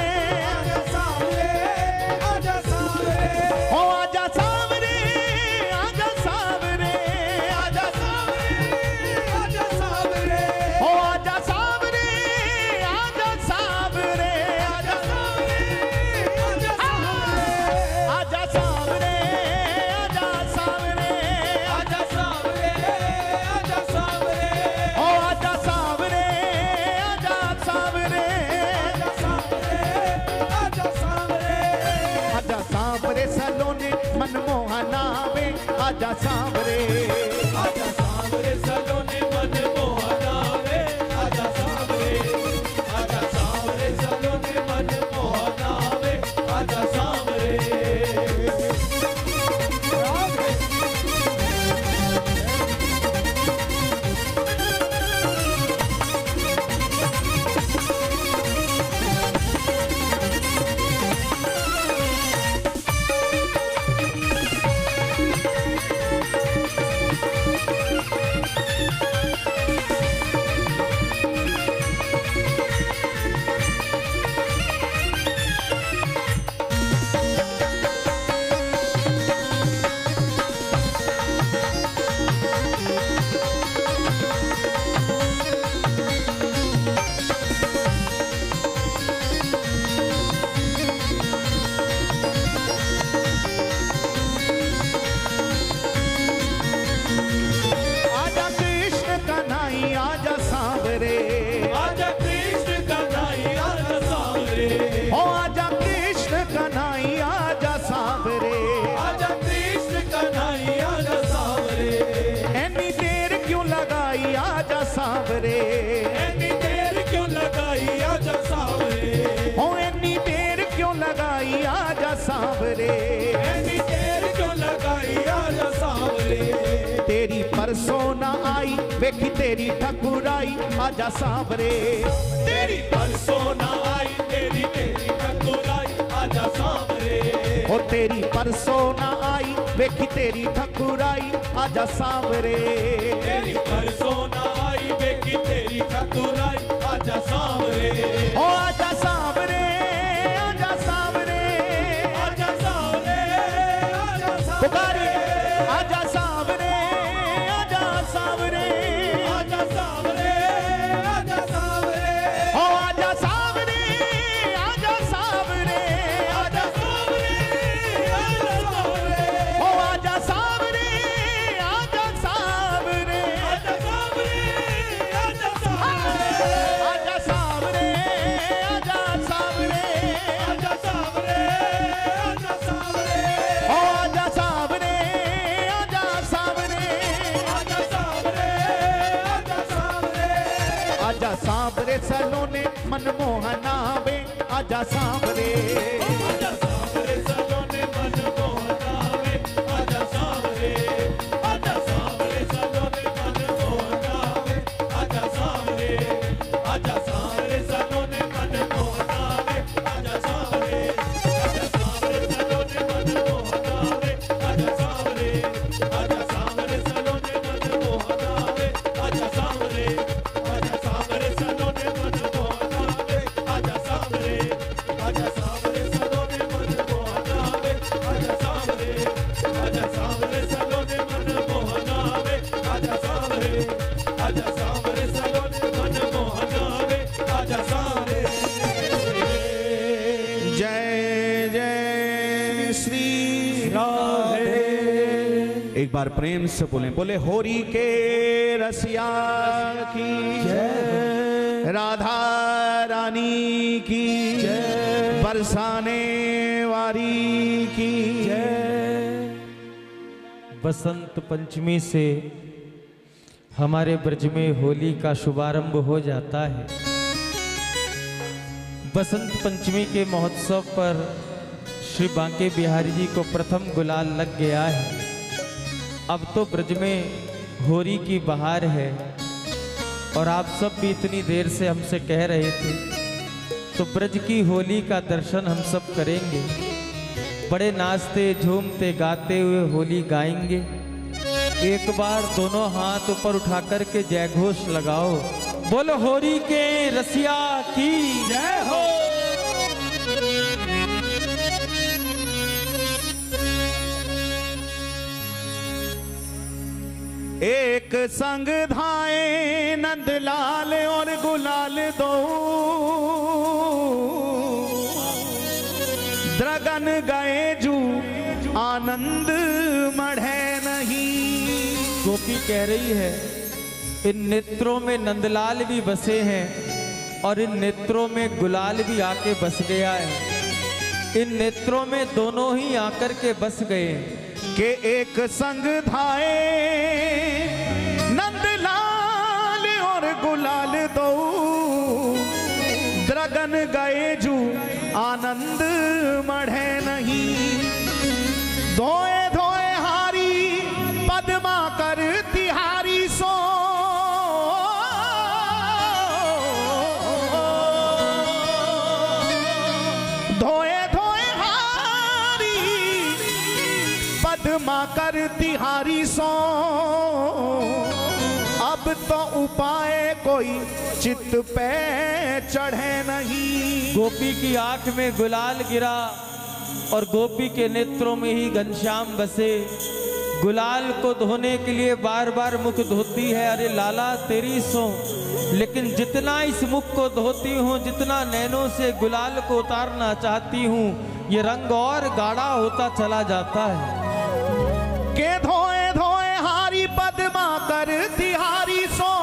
आजा सांवरे आजा सांवरे
ओ आजा सांवरे आजा सांवरे आजा
आजा सांवरे
ओ आजा सांवरे आजा सांवरे मन मोहना वे आजा सांवरे,
आजा सांवरे सलोने मन मोहना वे आजा सांवरे, आजा सांवरे सलोने मन मोहना वे आजा सांवरे।
एनी देर क्यों लगाई आजा सांवरे, हो एनी देर क्यों लगाई आजा सांवरे,
एनी देर क्यों लगाई आजा सांवरे।
तेरी परसों ना आई वेखी तेरी ठकुराई आजा सांवरे,
तेरी परसों ना आई तेरी तेरी ठकुराई आजा सांवरे,
हो तेरी परसों ना आई वेखी तेरी ठकुराई आजा सांवरे,
तेरी परसों ना आई बेकी तेरी ठकुराई आजा सांवरे,
ओ आजा सांवरे, आजा सांवरे,
आजा सांवरे, आजा
पुकारे
सांवरे,
आजा सांवरे, आजा सांवरे,
आजा सांवरे, आजा सांवरे,
ओ आजा सांवरे, आजा सांवरे,
आजा सांवरे, आजा सांवरे,
ओ आजा सांवरे, आजा सांवरे,
आजा सांवरे, आजा सांवरे,
आजा सांवरे, आजा सांवरे,
आजा सांवरे, आजा सांवरे,
ओ आजा सांवरे, आजा सांवरे,
आजा सांवरे, आजा सांवरे,
आजा सांवरे सलोने मन मोहना वे आजा सांवरे,
आजा सांवरे सलोने मन मोहना वे आजा सांवरे, आजा सांवरे सलोने मन मोहना वे आजा सांवरे, आजा सांवरे सलोने मन मोहना वे आजा सांवरे, आजा सांवरे सलोने मन मोहना वे आजा सांवरे, आजा सांवरे सलोने मन मोहना वे आजा सांवरे, आजा सांवरे सलोने मन मोहना वे आजा सांवरे, आजा सांवरे सलोने मन मोहना वे आजा सांवरे, आजा सांवरे सलोने मन मोहना वे आजा सांवरे, आजा सांवरे सलोने मन मोहना वे आजा सांवरे।
जय जय श्री राधे। एक बार प्रेम से बोले, बोले होरी के रसिया की जय, राधा रानी की जय, बरसाने वारी की जय।
बसंत पंचमी से हमारे ब्रज में होली का शुभारंभ हो जाता है। बसंत पंचमी के महोत्सव पर श्री बांके बिहारी जी को प्रथम गुलाल लग गया है। अब तो ब्रज में होली की बहार है और आप सब भी इतनी देर से हमसे कह रहे थे, तो ब्रज की होली का दर्शन हम सब करेंगे। बड़े नाचते झूमते गाते हुए होली गाएंगे। एक बार दोनों हाथ ऊपर उठा करके जय घोष लगाओ, बोलो होली के रसिया की जय हो।
एक संग धाए नंदलाल और गुलाल दो, द्रगन गए जू आनंद मढ़े नहीं।
गोपी कह रही है, इन नेत्रों में नंदलाल भी बसे हैं और इन नेत्रों में गुलाल भी आके बस गया है। इन नेत्रों में दोनों ही आकर के बस गए
के एक संग धाए नंदलाल और गुलाल दो द्रगन गए जू आनंद मढ़े नहीं धोए धोए हारी पद्मा कर तिहारी सो धोए धोए हारी पद्मा कर तिहारी सो अब तो उपाय कोई चित्त पे चढ़े नहीं।
गोपी की आंख में गुलाल गिरा और गोपी के नेत्रों में ही घनश्याम बसे। गुलाल को धोने के लिए बार बार मुख धोती है, अरे लाला तेरी सो, लेकिन जितना इस मुख को धोती हूँ, जितना नैनों से गुलाल को उतारना चाहती हूँ, ये रंग और गाढ़ा होता चला जाता है।
के धोए धोए हारी पद्मा कर तिहारी सो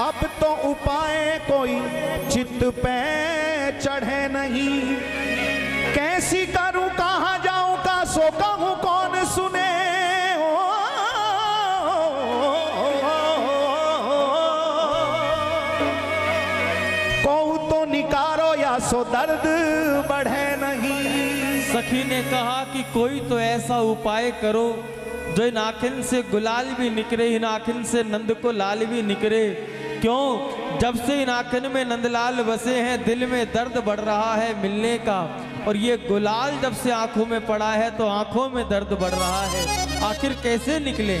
अब तो उपाय कोई चित्त पे चढ़े नहीं। कैसी करूं कहां जाऊं का सो कहूं कौन सुने कहूं तो निकारो या सो दर्द बढ़े नहीं।
सखी ने कहा कि कोई तो ऐसा उपाय करो जो इन आखिन से गुलाल भी निकले, इन आखिन से नंद को लाल भी निकले। क्यों? जब से इन आखिन में नंदलाल बसे हैं, दिल में दर्द बढ़ रहा है मिलने का, और ये गुलाल जब से आंखों में पड़ा है तो आंखों में दर्द बढ़ रहा है। आखिर कैसे निकले?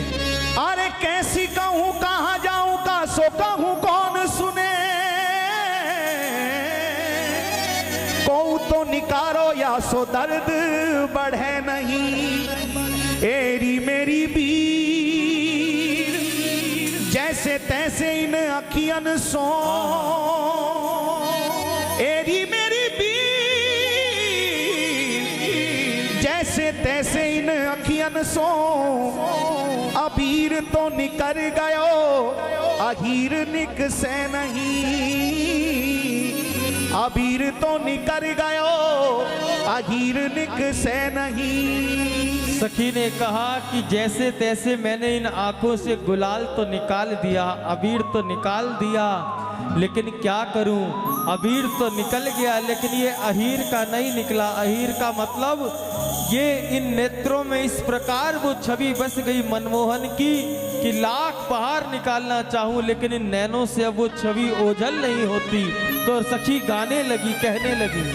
अरे कैसी कहूं कहां जाऊं का सो कहूं कौन सुने कहूं तो निकारो या सो दर्द बढ़े नहीं। एरी मेरी बीर जैसे तैसे इन अखियन सो एरी मेरी बीर जैसे तैसे इन अखियन सो अबीर तो निकर गयो अहीर निक से नहीं। अबीर तो निकर गयो अहीर निक से नहीं।
सखी ने कहा कि जैसे तैसे मैंने इन आंखों से गुलाल तो निकाल दिया, अबीर तो निकाल दिया, लेकिन क्या करूं? अबीर तो निकल गया लेकिन ये अहीर का नहीं निकला। अहीर का मतलब ये इन नेत्रों में इस प्रकार वो छवि बस गई मनमोहन की कि लाख बाहर निकालना चाहूं लेकिन इन नैनों से अब वो छवि ओझल नहीं होती। तो सखी गाने लगी, कहने लगी,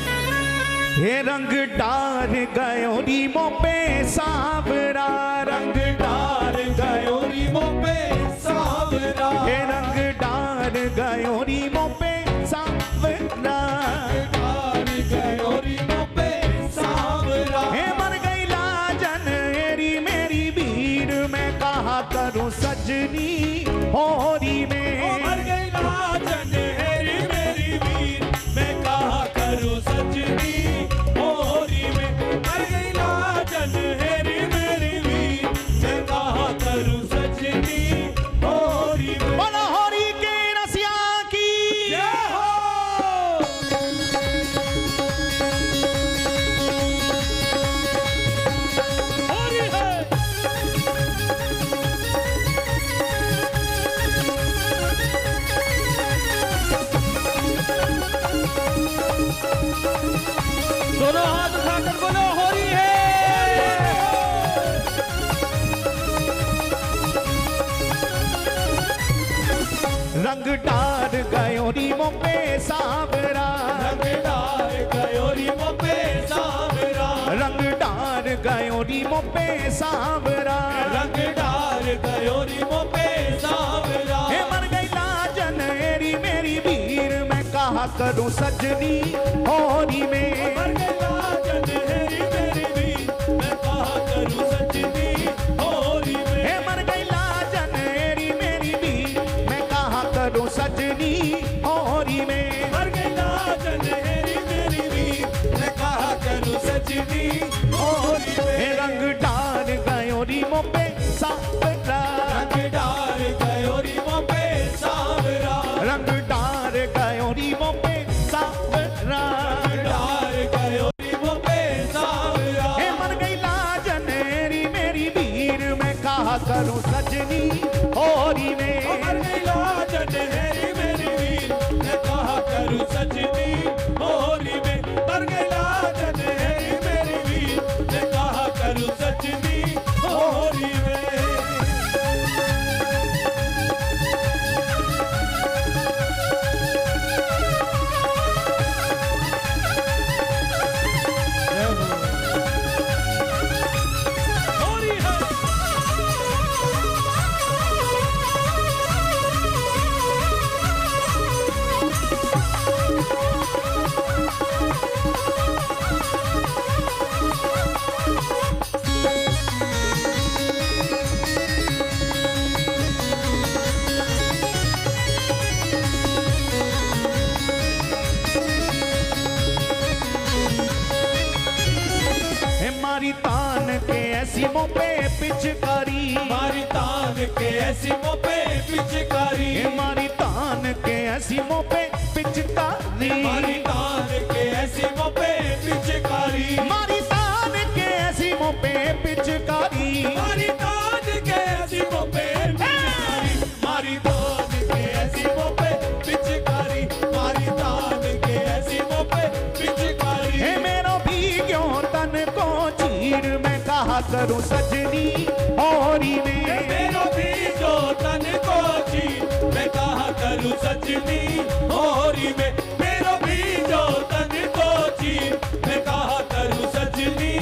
हे रंग डार गयो रीमो पे सावरा रंग डार गयो रीमो पे सावरा हे रंग डार गयो रीमो पे सावरा डार गयो रीमो पे सावरा हे मर गई लाजन एरी मेरी भीड़ मैं कहा करूं सजनी होरी में
मर गई लाजन हेरी मेरी वीर मैं कहा करूं सजनी होरी में। मर गई लाजन हेरी मेरी वीर मैं कहा करूं सजनी होरी में।
बोलो होरी के रसिया की
जय हो। होरी है
दोनों हाथ उठाकर बोलो होरी है।
रंग डार गयो रीमो पे सावरा
रंग डार गयो रीमो पे सावरा
रंग डार गयो रीमो पे सावरा
रंग डार गयो रीमो पे सावरा
हे मर गई लाजन एरी मेरी भीड़ मैं कहा करूं सजनी होरी में
मर गई लाजन हेरी मेरी वीर मैं कहा करूं सजनी होरी में।
हे मर गई लाजन एरी मेरी भीड़ मैं कहा करूं सजनी होरी में
मर गई लाजन हेरी मेरी वीर मैं कहा करूं सजनी होरी में।
हे रंग डार गयो रीमो पे सावरा
रंग डार गयो रीमो पे सावरा
रंग डार गयो रीमो पे सावरा
डार
करूं सजनी होरी में।
मर गई लाजन हेरी मेरी वीर, मैं कहा करूं सजनी होरी में। मर गई लाजन हेरी मेरी वीर, मैं कहा करूं सजनी होरी में।
मारी तान के ऐसी मुँह पे पिचकारी,
मारी तान के ऐसी मुँह पे पिचकारी,
मारी तान के ऐसी मुँह पे पिचकारी,
मारी तान के ऐसी मुँह पे पिचकारी,
मारी तान के ऐसी मुँह पे पिचकारी,
मारी तान के ऐसी मुँह पे पिचकारी, मारी तान के ऐसी मुँह पे पिचकारी, मारी तान के ऐसी मुँह पे पिचकारी।
हे मेरो भी क्यों तन को चीर, मैं कहा करूं सजनी होरी में।
मेरो भी जो तन को चीर, मैं कहा करूं सजनी होरी में। मेरो भी जो तन को चीर, मैं कहा करूं सजनी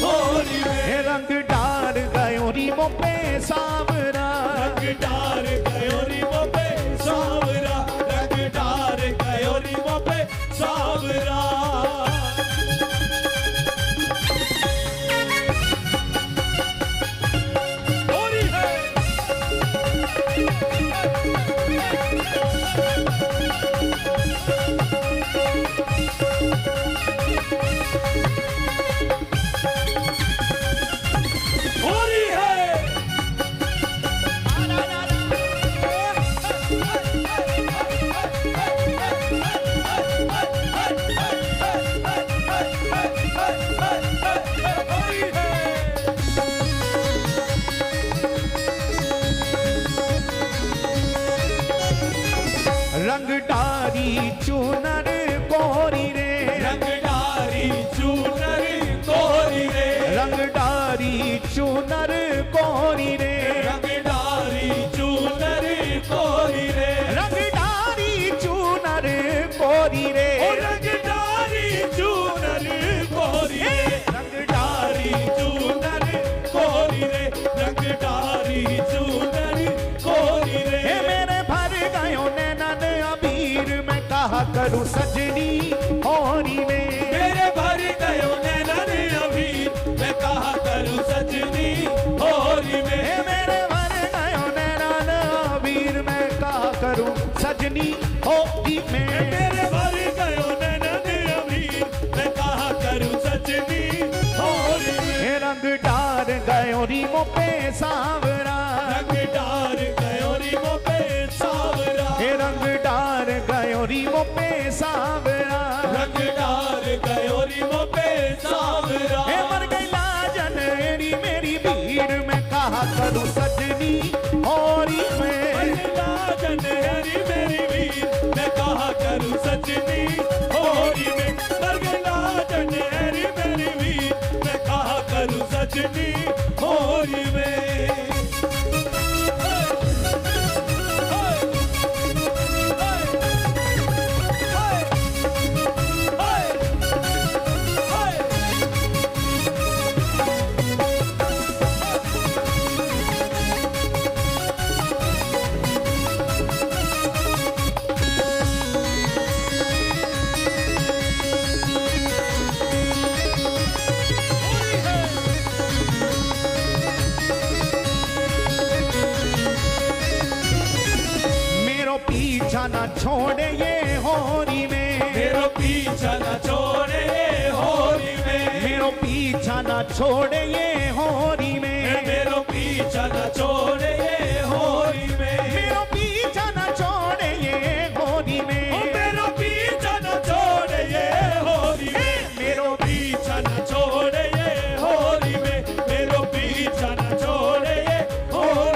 होरी में।
रंग डार गयो रीमो पे सावरा,
रंग डार गयो रीमो पे सावरा, रंग डार गयो रीमो पे सावरा।
रंग डारी चूनर कोरी रे,
रंग डारी चूनर कोरी रे,
रंग डारी चूनर कोरी रे,
रंग डारी चूनर कोरी रे,
रंग डारी चूनर कोरी रे,
रंग डारी चूनर कोरी रे, रंग डारी चूनर कोरी रे, रंग डारी चूनर कोरी रे।
हे मेरे भर गयो नैनन अबीर, मैं कहा करूं सजनी होरी में।
मेरे भर गयो नैनन अबीर, मैं कहा करूं सजनी होरी में।
हे मेरे भर गयो नैनन अबीर, मैं कहा करूं सजनी होरी में।
मेरे भर गयो नैनन अबीर, मैं कहा करूं सजनी होरी में।
हे रंग डार गयो रीमो पे सावरा,
रंग डार गयो रीमो पे सावरा,
हे रंग डार गयो रीमो पे सावरा,
रंग डार गयो रीमो पे सावरा।
हे मर गई लाजन मेरी मेरी भीड़, मैं कहा करूं सजनी होरी में।
लाजन हरी मेरी वीर, मैं कहा करूं सजनी होरी में। मर गई लाजन हरी मेरी वीर, मैं कहा करूं सजनी होरी में।
पीछा न छोड़े ये होरी में,
मेरो पीछा न छोड़े ये होरी में,
मेरो पीछा न छोड़े ये होरी में,
मेरो पीछा न छोड़े ये होरी में,
मेरो पीछा न छोड़े ये होरी में,
मेरो पीछा न छोड़े ये होरी में, मेरो पीछा न छोड़े ये होरी में, मेरो पीछा न छोड़े ये होरी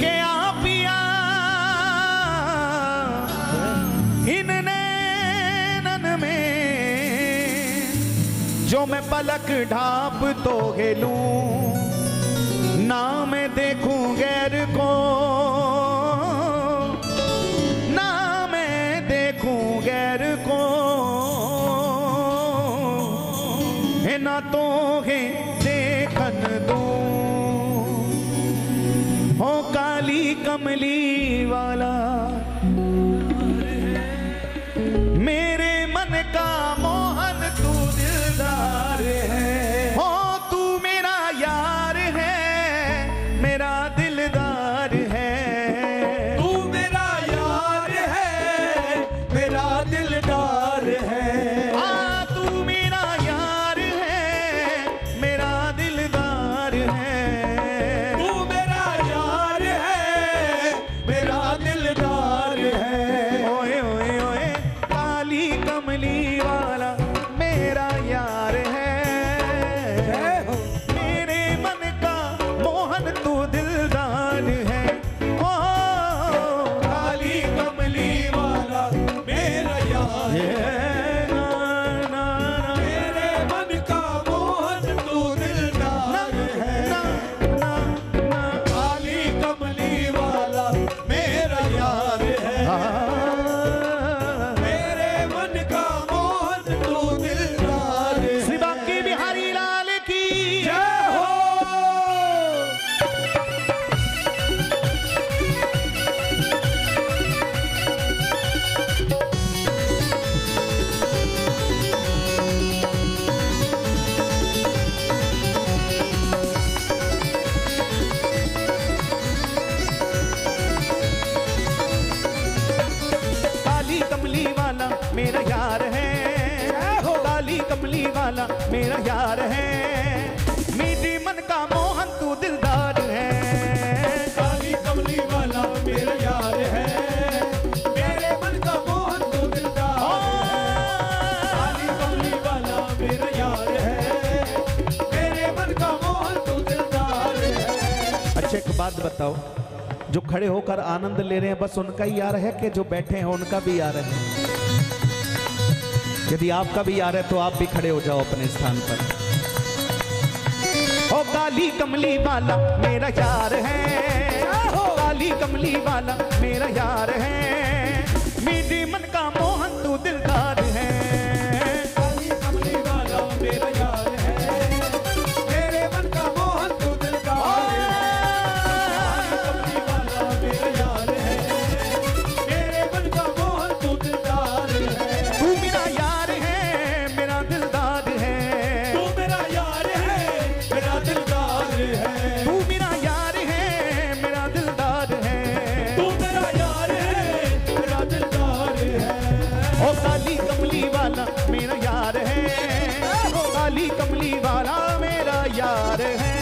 के आ पिया इन नैनन में जो मैं पलक ढाप तो खेलूं ना मैं देखूं गैर को ना मैं देखूं गैर को है ना तो है देखन दूं हो काली कमली वाला मेरे मन का मोहन तू दिलदार है हो तू मेरा यार है मेरा दिलदार है
तू मेरा यार है मेरा दिलदार है
तू मेरा यार है मेरा दिलदार है
तू मेरा यार है मेरा दिलदार है
ओए ओए ओए काली कमली वाला मेरा यार है मेरे मन का मोहन तू दिलदार है ओ
काली कमली वाला मेरा यार है
ना ना ना
मेरे मन का मोहन तू दिलदार है
ना ना ना
काली कमली वाला मेरा यार है मेरे मन का मोहन तू दिलदार है
श्री बांके बिहारी लाल की
जय हो
काली कमली वाला मेरा यार है काली कमली वाला मेरा यार है मीठी मन का मोहन तू दिलदार है
काली कमली वाला मेरा यार है मेरे मन का मोहन तू दिलदार है काली कमली वाला मेरा यार है मेरे मन का मोहन तू दिलदार है
अच्छा एक बात बताओ जो खड़े होकर आनंद ले रहे हैं बस उनका ही यार है कि जो बैठे हैं उनका भी यार है यदि आपका भी यार है तो आप भी खड़े हो जाओ अपने स्थान पर ओ काली कमली वाला मेरा यार है काली कमली वाला मेरा यार है मीठी मन का मोहन तू दिलदार है
काली कमली वाला मेरा यार है मेरे मन का मोहन तू दिलदार है काली कमली वाला मेरा यार है मेरे मन का मोहन तू दिलदार है
तू मेरा यार है मेरा दिलदार है
तू मेरा यार है मेरा दिलदार है
तू मेरा यार है मेरा दिलदार है
तू मेरा यार है मेरा दिलदार है
ओ काली कमली वाला मेरा यार है ओ काली कमली वाला मेरा यार है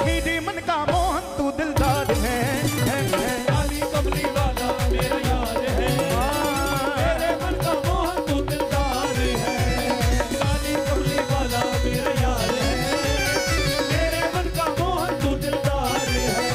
मीठे मन का मोहन तू दिलदार है
काली कमली वाला मेरा यार है मेरे मन का मोहन तू दिलदार है काली कमली वाला मेरा यार है मेरे मन का मोहन तू दिलदार है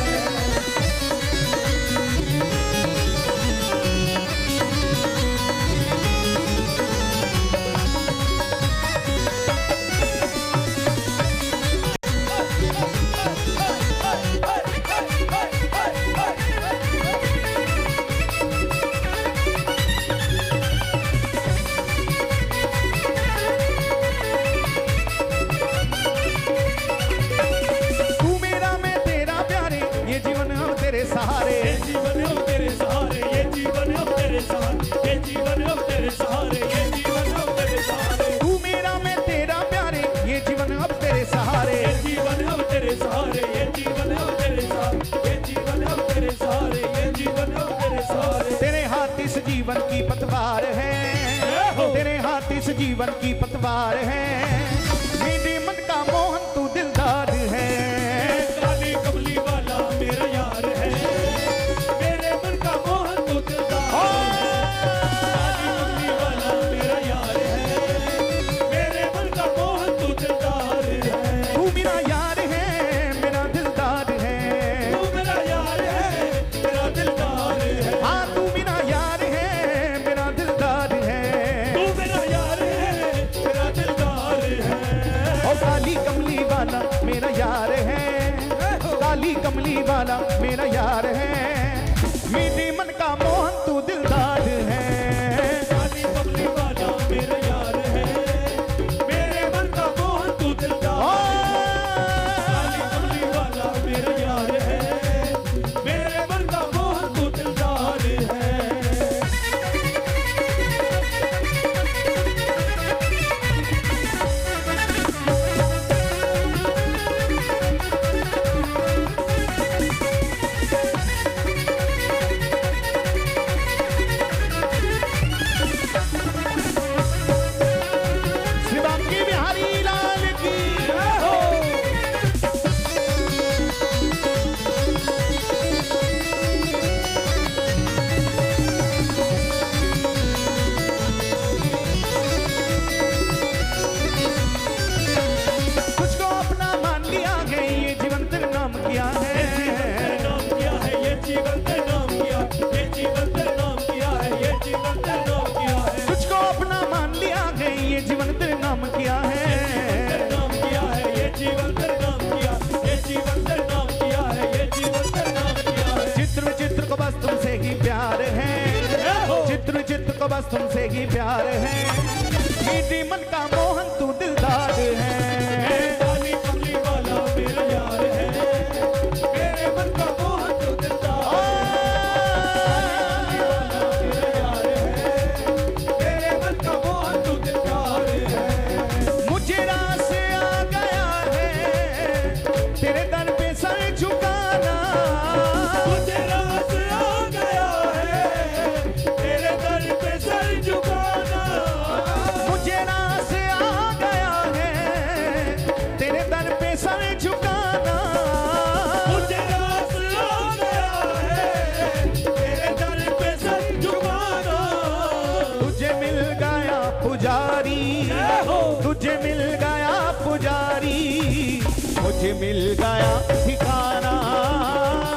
तू मेरा मैं तेरा प्यारे ये जीवन हम तेरे सहारे
ये जीवन अब तेरे सहारे ये जीवन अब तेरे सहारे ये जीवन अब तेरे सहारे ये जीवन अब तेरे सहारे
तू मेरा मैं तेरा प्यारे ये जीवन अब तेरे सहारे
ये जीवन अब तेरे सहारे ये जीवन अब तेरे सहारे ये जीवन अब तेरे सहारे ये जीवन अब तेरे सहारे
तेरे हाथ इस जीवन की पतवार है तेरे हाथ इस जीवन की पतवार है मेरे मन का मोहन तू दिलदार है
काली कमली वाला मेरा यार है मेरे मन का मोहन तू दिलदार है काली कमली वाला मेरा यार है मेरे मन का मोहन तू दिलदार है
तू मेरा यार है मेरा दिलदार है
तू मेरा यार है
मेरा यार है, मीठी मन का मोहन तू दिलदार है।
काली बबली वाला मेरा यार है, मेरे मन का मोहन तू दिलदार है। काली बबली वाला मेरा यार है, मेरे मन का मोहन तू दिलदार है।
श्री बांके बिहारी लाल की जय हो। तुझको अपना मान लिया है, ये जीवन तेरे नाम किया है।
तेरे नाम किया है, ये जीवन तेरे नाम किया, ये जीवन तेरे नाम किया है, ये जीवन तेरे नाम किया है।
तुझको अपना मान लिया है, ये जीवन तेरे नाम किया है।
तेरे नाम किया है, ये जीवन तेरे नाम किया, ये जीवन तेरे नाम किया है, ये जीवन तेरे नाम किया है।
चित्र विचित्र को बस तुमसे ही प्यार है, चित्र विचित्र को बस तुमसे ही प्यार है, मीठी मन का मोहन तू दिलदार है।
काली बबली वाला मेरा यार है, मेरे मन का मोहन तू दिलदार है। मेरा यार है, मेरे मन का मोहन तू दिलदार है।
मुझे रास आ गया है, तेरे दर पे सर झुकाना।
मुझे रास आ गया है, तेरे दर पे सर झुकाना।
मुझे रास आ गया है, तेरे दर पे सर झुकाना।
मुझे रास आ गया है, तेरे दर पे सर झुकाना।
तुझे मिल गया पुजारी, तुझे मिल गया पुजारी, मुझे मिल गया ठिकाना।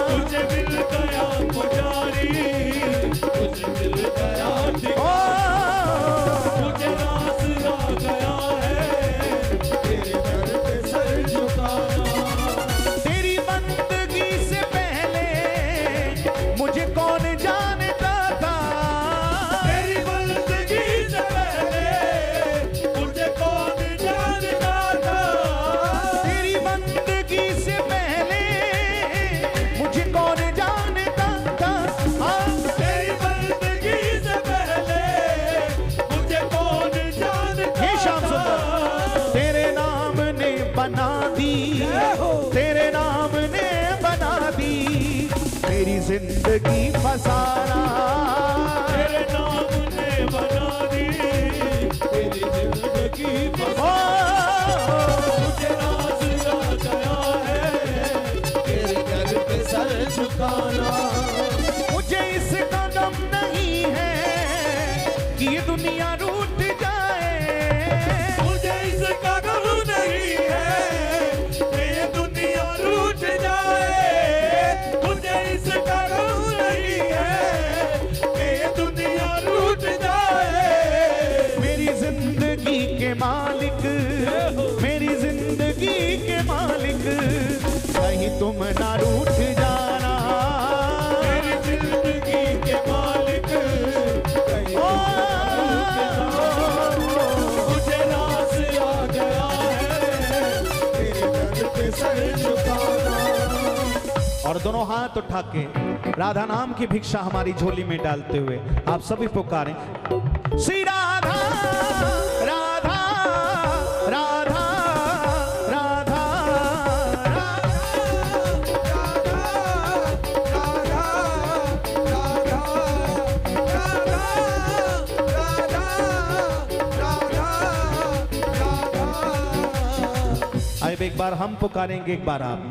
तुझे मिल गया पुजारी, तुझे मिल गया ठिकाना।
ओ
मुझे रास आ गया है, तेरे दर पे सर झुकाना।
तेरी बंदगी से पहले मुझे कौन जानता था।
तेरी बंदगी से पहले मुझे कौन जानता था।
तेरी बंदगी से पहले मुझे कौन जानता था।
तेरी बंदगी से पहले मुझे कौन जानता
ये शाम सुंदर तेरे नाम ने बना दी, तेरे नाम ने बना दी तेरी जिंदगी फसाना।
तेरे नाम ने बना दी तेरी जिंदगी
ओ,
मुझे रास आ गया है, तेरे दर पे सर झुकाना।
मुझे इसका गम नहीं है कि ये दुनिया रूठ जाए।
मुझे इसका गम नहीं है कि ये दुनिया रूठ जाए। मुझे इसका गम नहीं है कि ये दुनिया रूठ जाए।
मेरी जिंदगी के मालिक, मेरी जिंदगी के मालिक, कहीं तुम ना रूठ जाना।
मेरी जिंदगी के मालिक कहीं
ओ,
मुझे रास आ गया है, तेरे दर पे सर झुकाना।
और दोनों हाथ उठा के राधा नाम की भिक्षा हमारी झोली में डालते हुए आप सभी पुकारें, श्री राधा राधा राधा राधा अब एक बार हम पुकारेंगे, एक बार आप।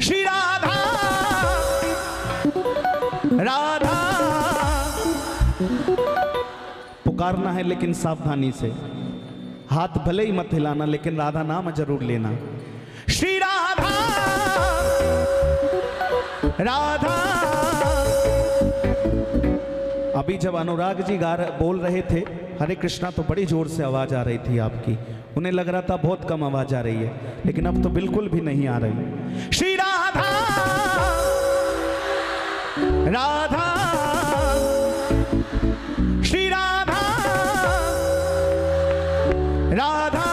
श्री राधा राधा पुकारना है लेकिन सावधानी से, हाथ भले ही मत हिलाना लेकिन राधा नाम जरूर लेना। श्री राधा राधा। अभी जब अनुराग जी बोल रहे थे हरे कृष्णा तो बड़ी जोर से आवाज आ रही थी आपकी, उन्हें लग रहा था बहुत कम आवाज आ रही है, लेकिन अब तो बिल्कुल भी नहीं आ रही। श्री राधा राधा श्री राधा राधा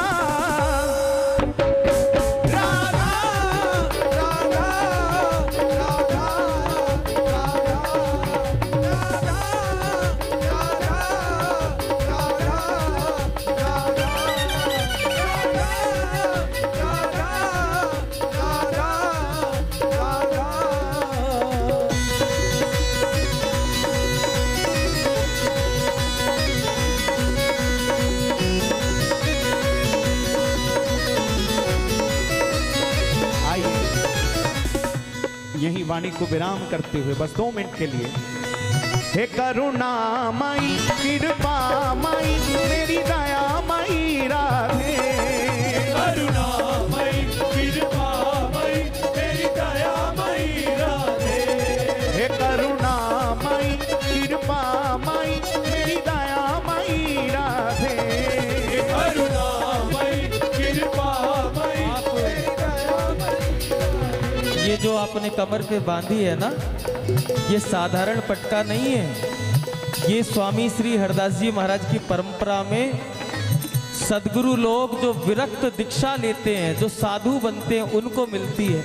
यही वाणी को विराम करते हुए बस 2 मिनट के लिए, हे करुणामयी कृपामयी मेरी दयामयी राधे,
करुणामयी कृपामयी मेरी दयामयी राधे,
हे करुणामयी कृपामयी मेरी दयामयी राधे,
करुणामयी कृपामयी मेरी दयामयी।
ये जो आपने कमर पे बांधी है ना, ये साधारण पटका नहीं है। ये स्वामी श्री हरदास जी महाराज की परंपरा में सदगुरु लोग जो विरक्त दीक्षा लेते हैं, जो साधु बनते हैं, उनको मिलती है।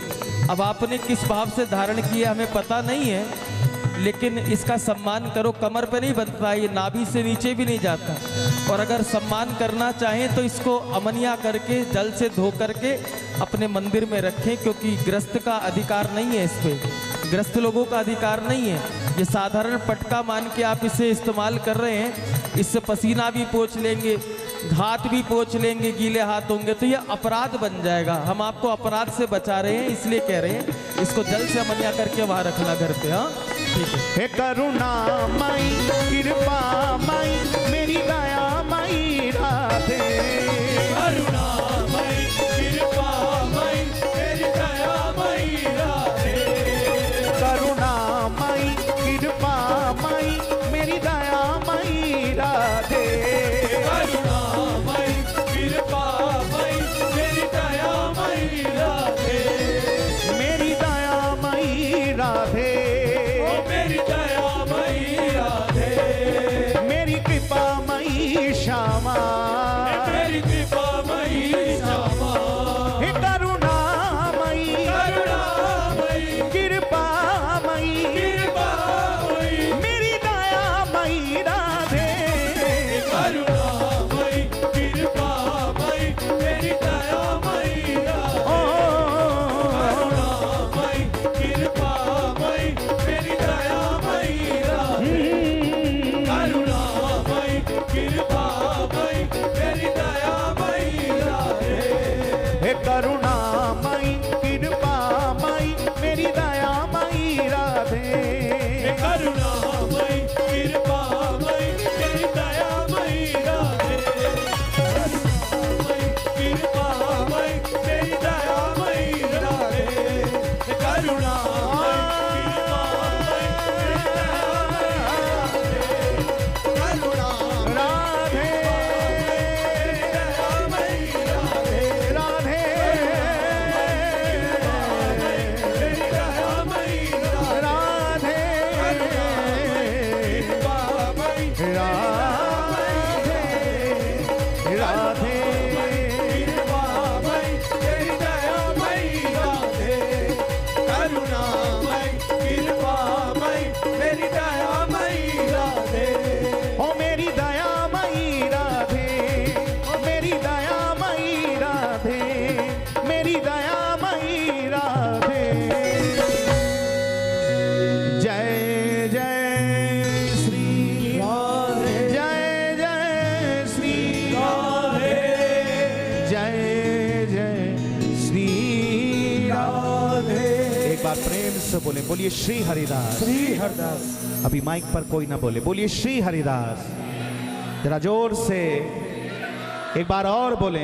अब आपने किस भाव से धारण किया हमें पता नहीं है, लेकिन इसका सम्मान करो। कमर पे नहीं बनता, ये नाभि से नीचे भी नहीं जाता। और अगर सम्मान करना चाहें तो इसको अमनिया करके जल से धो करके अपने मंदिर में रखें, क्योंकि ग्रस्त का अधिकार नहीं है इस पे, ग्रस्त लोगों का अधिकार नहीं है। ये साधारण पटका मान के आप इसे इस्तेमाल कर रहे हैं, इससे पसीना भी पोंछ लेंगे, हाथ भी पोंछ लेंगे, गीले हाथ होंगे तो ये अपराध बन जाएगा। हम आपको अपराध से बचा रहे हैं, इसलिए कह रहे हैं इसको जल से अमनिया करके वहां रखना घर पे। हाँ ठीक है।
हे करुणामयी कृपामयी मेरी दयामयी राधे,
करुणामयी कृपामयी मेरी दयामयी राधे,
करुणामयी कृपामयी मेरी दयामयी राधे,
करुणामयी कृपामयी मेरी दयामयी राधे,
मेरी दयामयी राधे,
मेरी दयामयी राधे,
मेरी कृपामयी श्यामा,
मेरी कृपामयी श्यामा,
हे करुणामयी
करुणामयी
कृपामयी
कृपामयी
मेरी दयामयी राधे,
करुणामयी कृपामयी मेरी दयामयी राधे,
ओ
करुणामयी कृपामयी मेरी दयामयी राधे, करुणामयी कृपामयी मेरी दयामयी राधे,
हे करुणामयी कृपामयी मेरी दयामयी राधे,
करुणामयी कृपामयी मेरी दयामयी राधे, करुणामयी कृपामयी मेरी दयामयी राधे, करुणामयी
से बोले, बोलिए श्री हरिदास,
श्री हरिदास।
अभी माइक पर कोई ना बोले, बोलिए श्री हरिदास। जरा जोर से एक बार और बोले,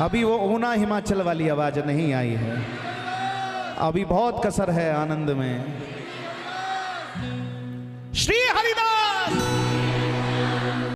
अभी वो ऊना हिमाचल वाली आवाज नहीं आई है, अभी बहुत कसर है आनंद में। श्री हरिदास।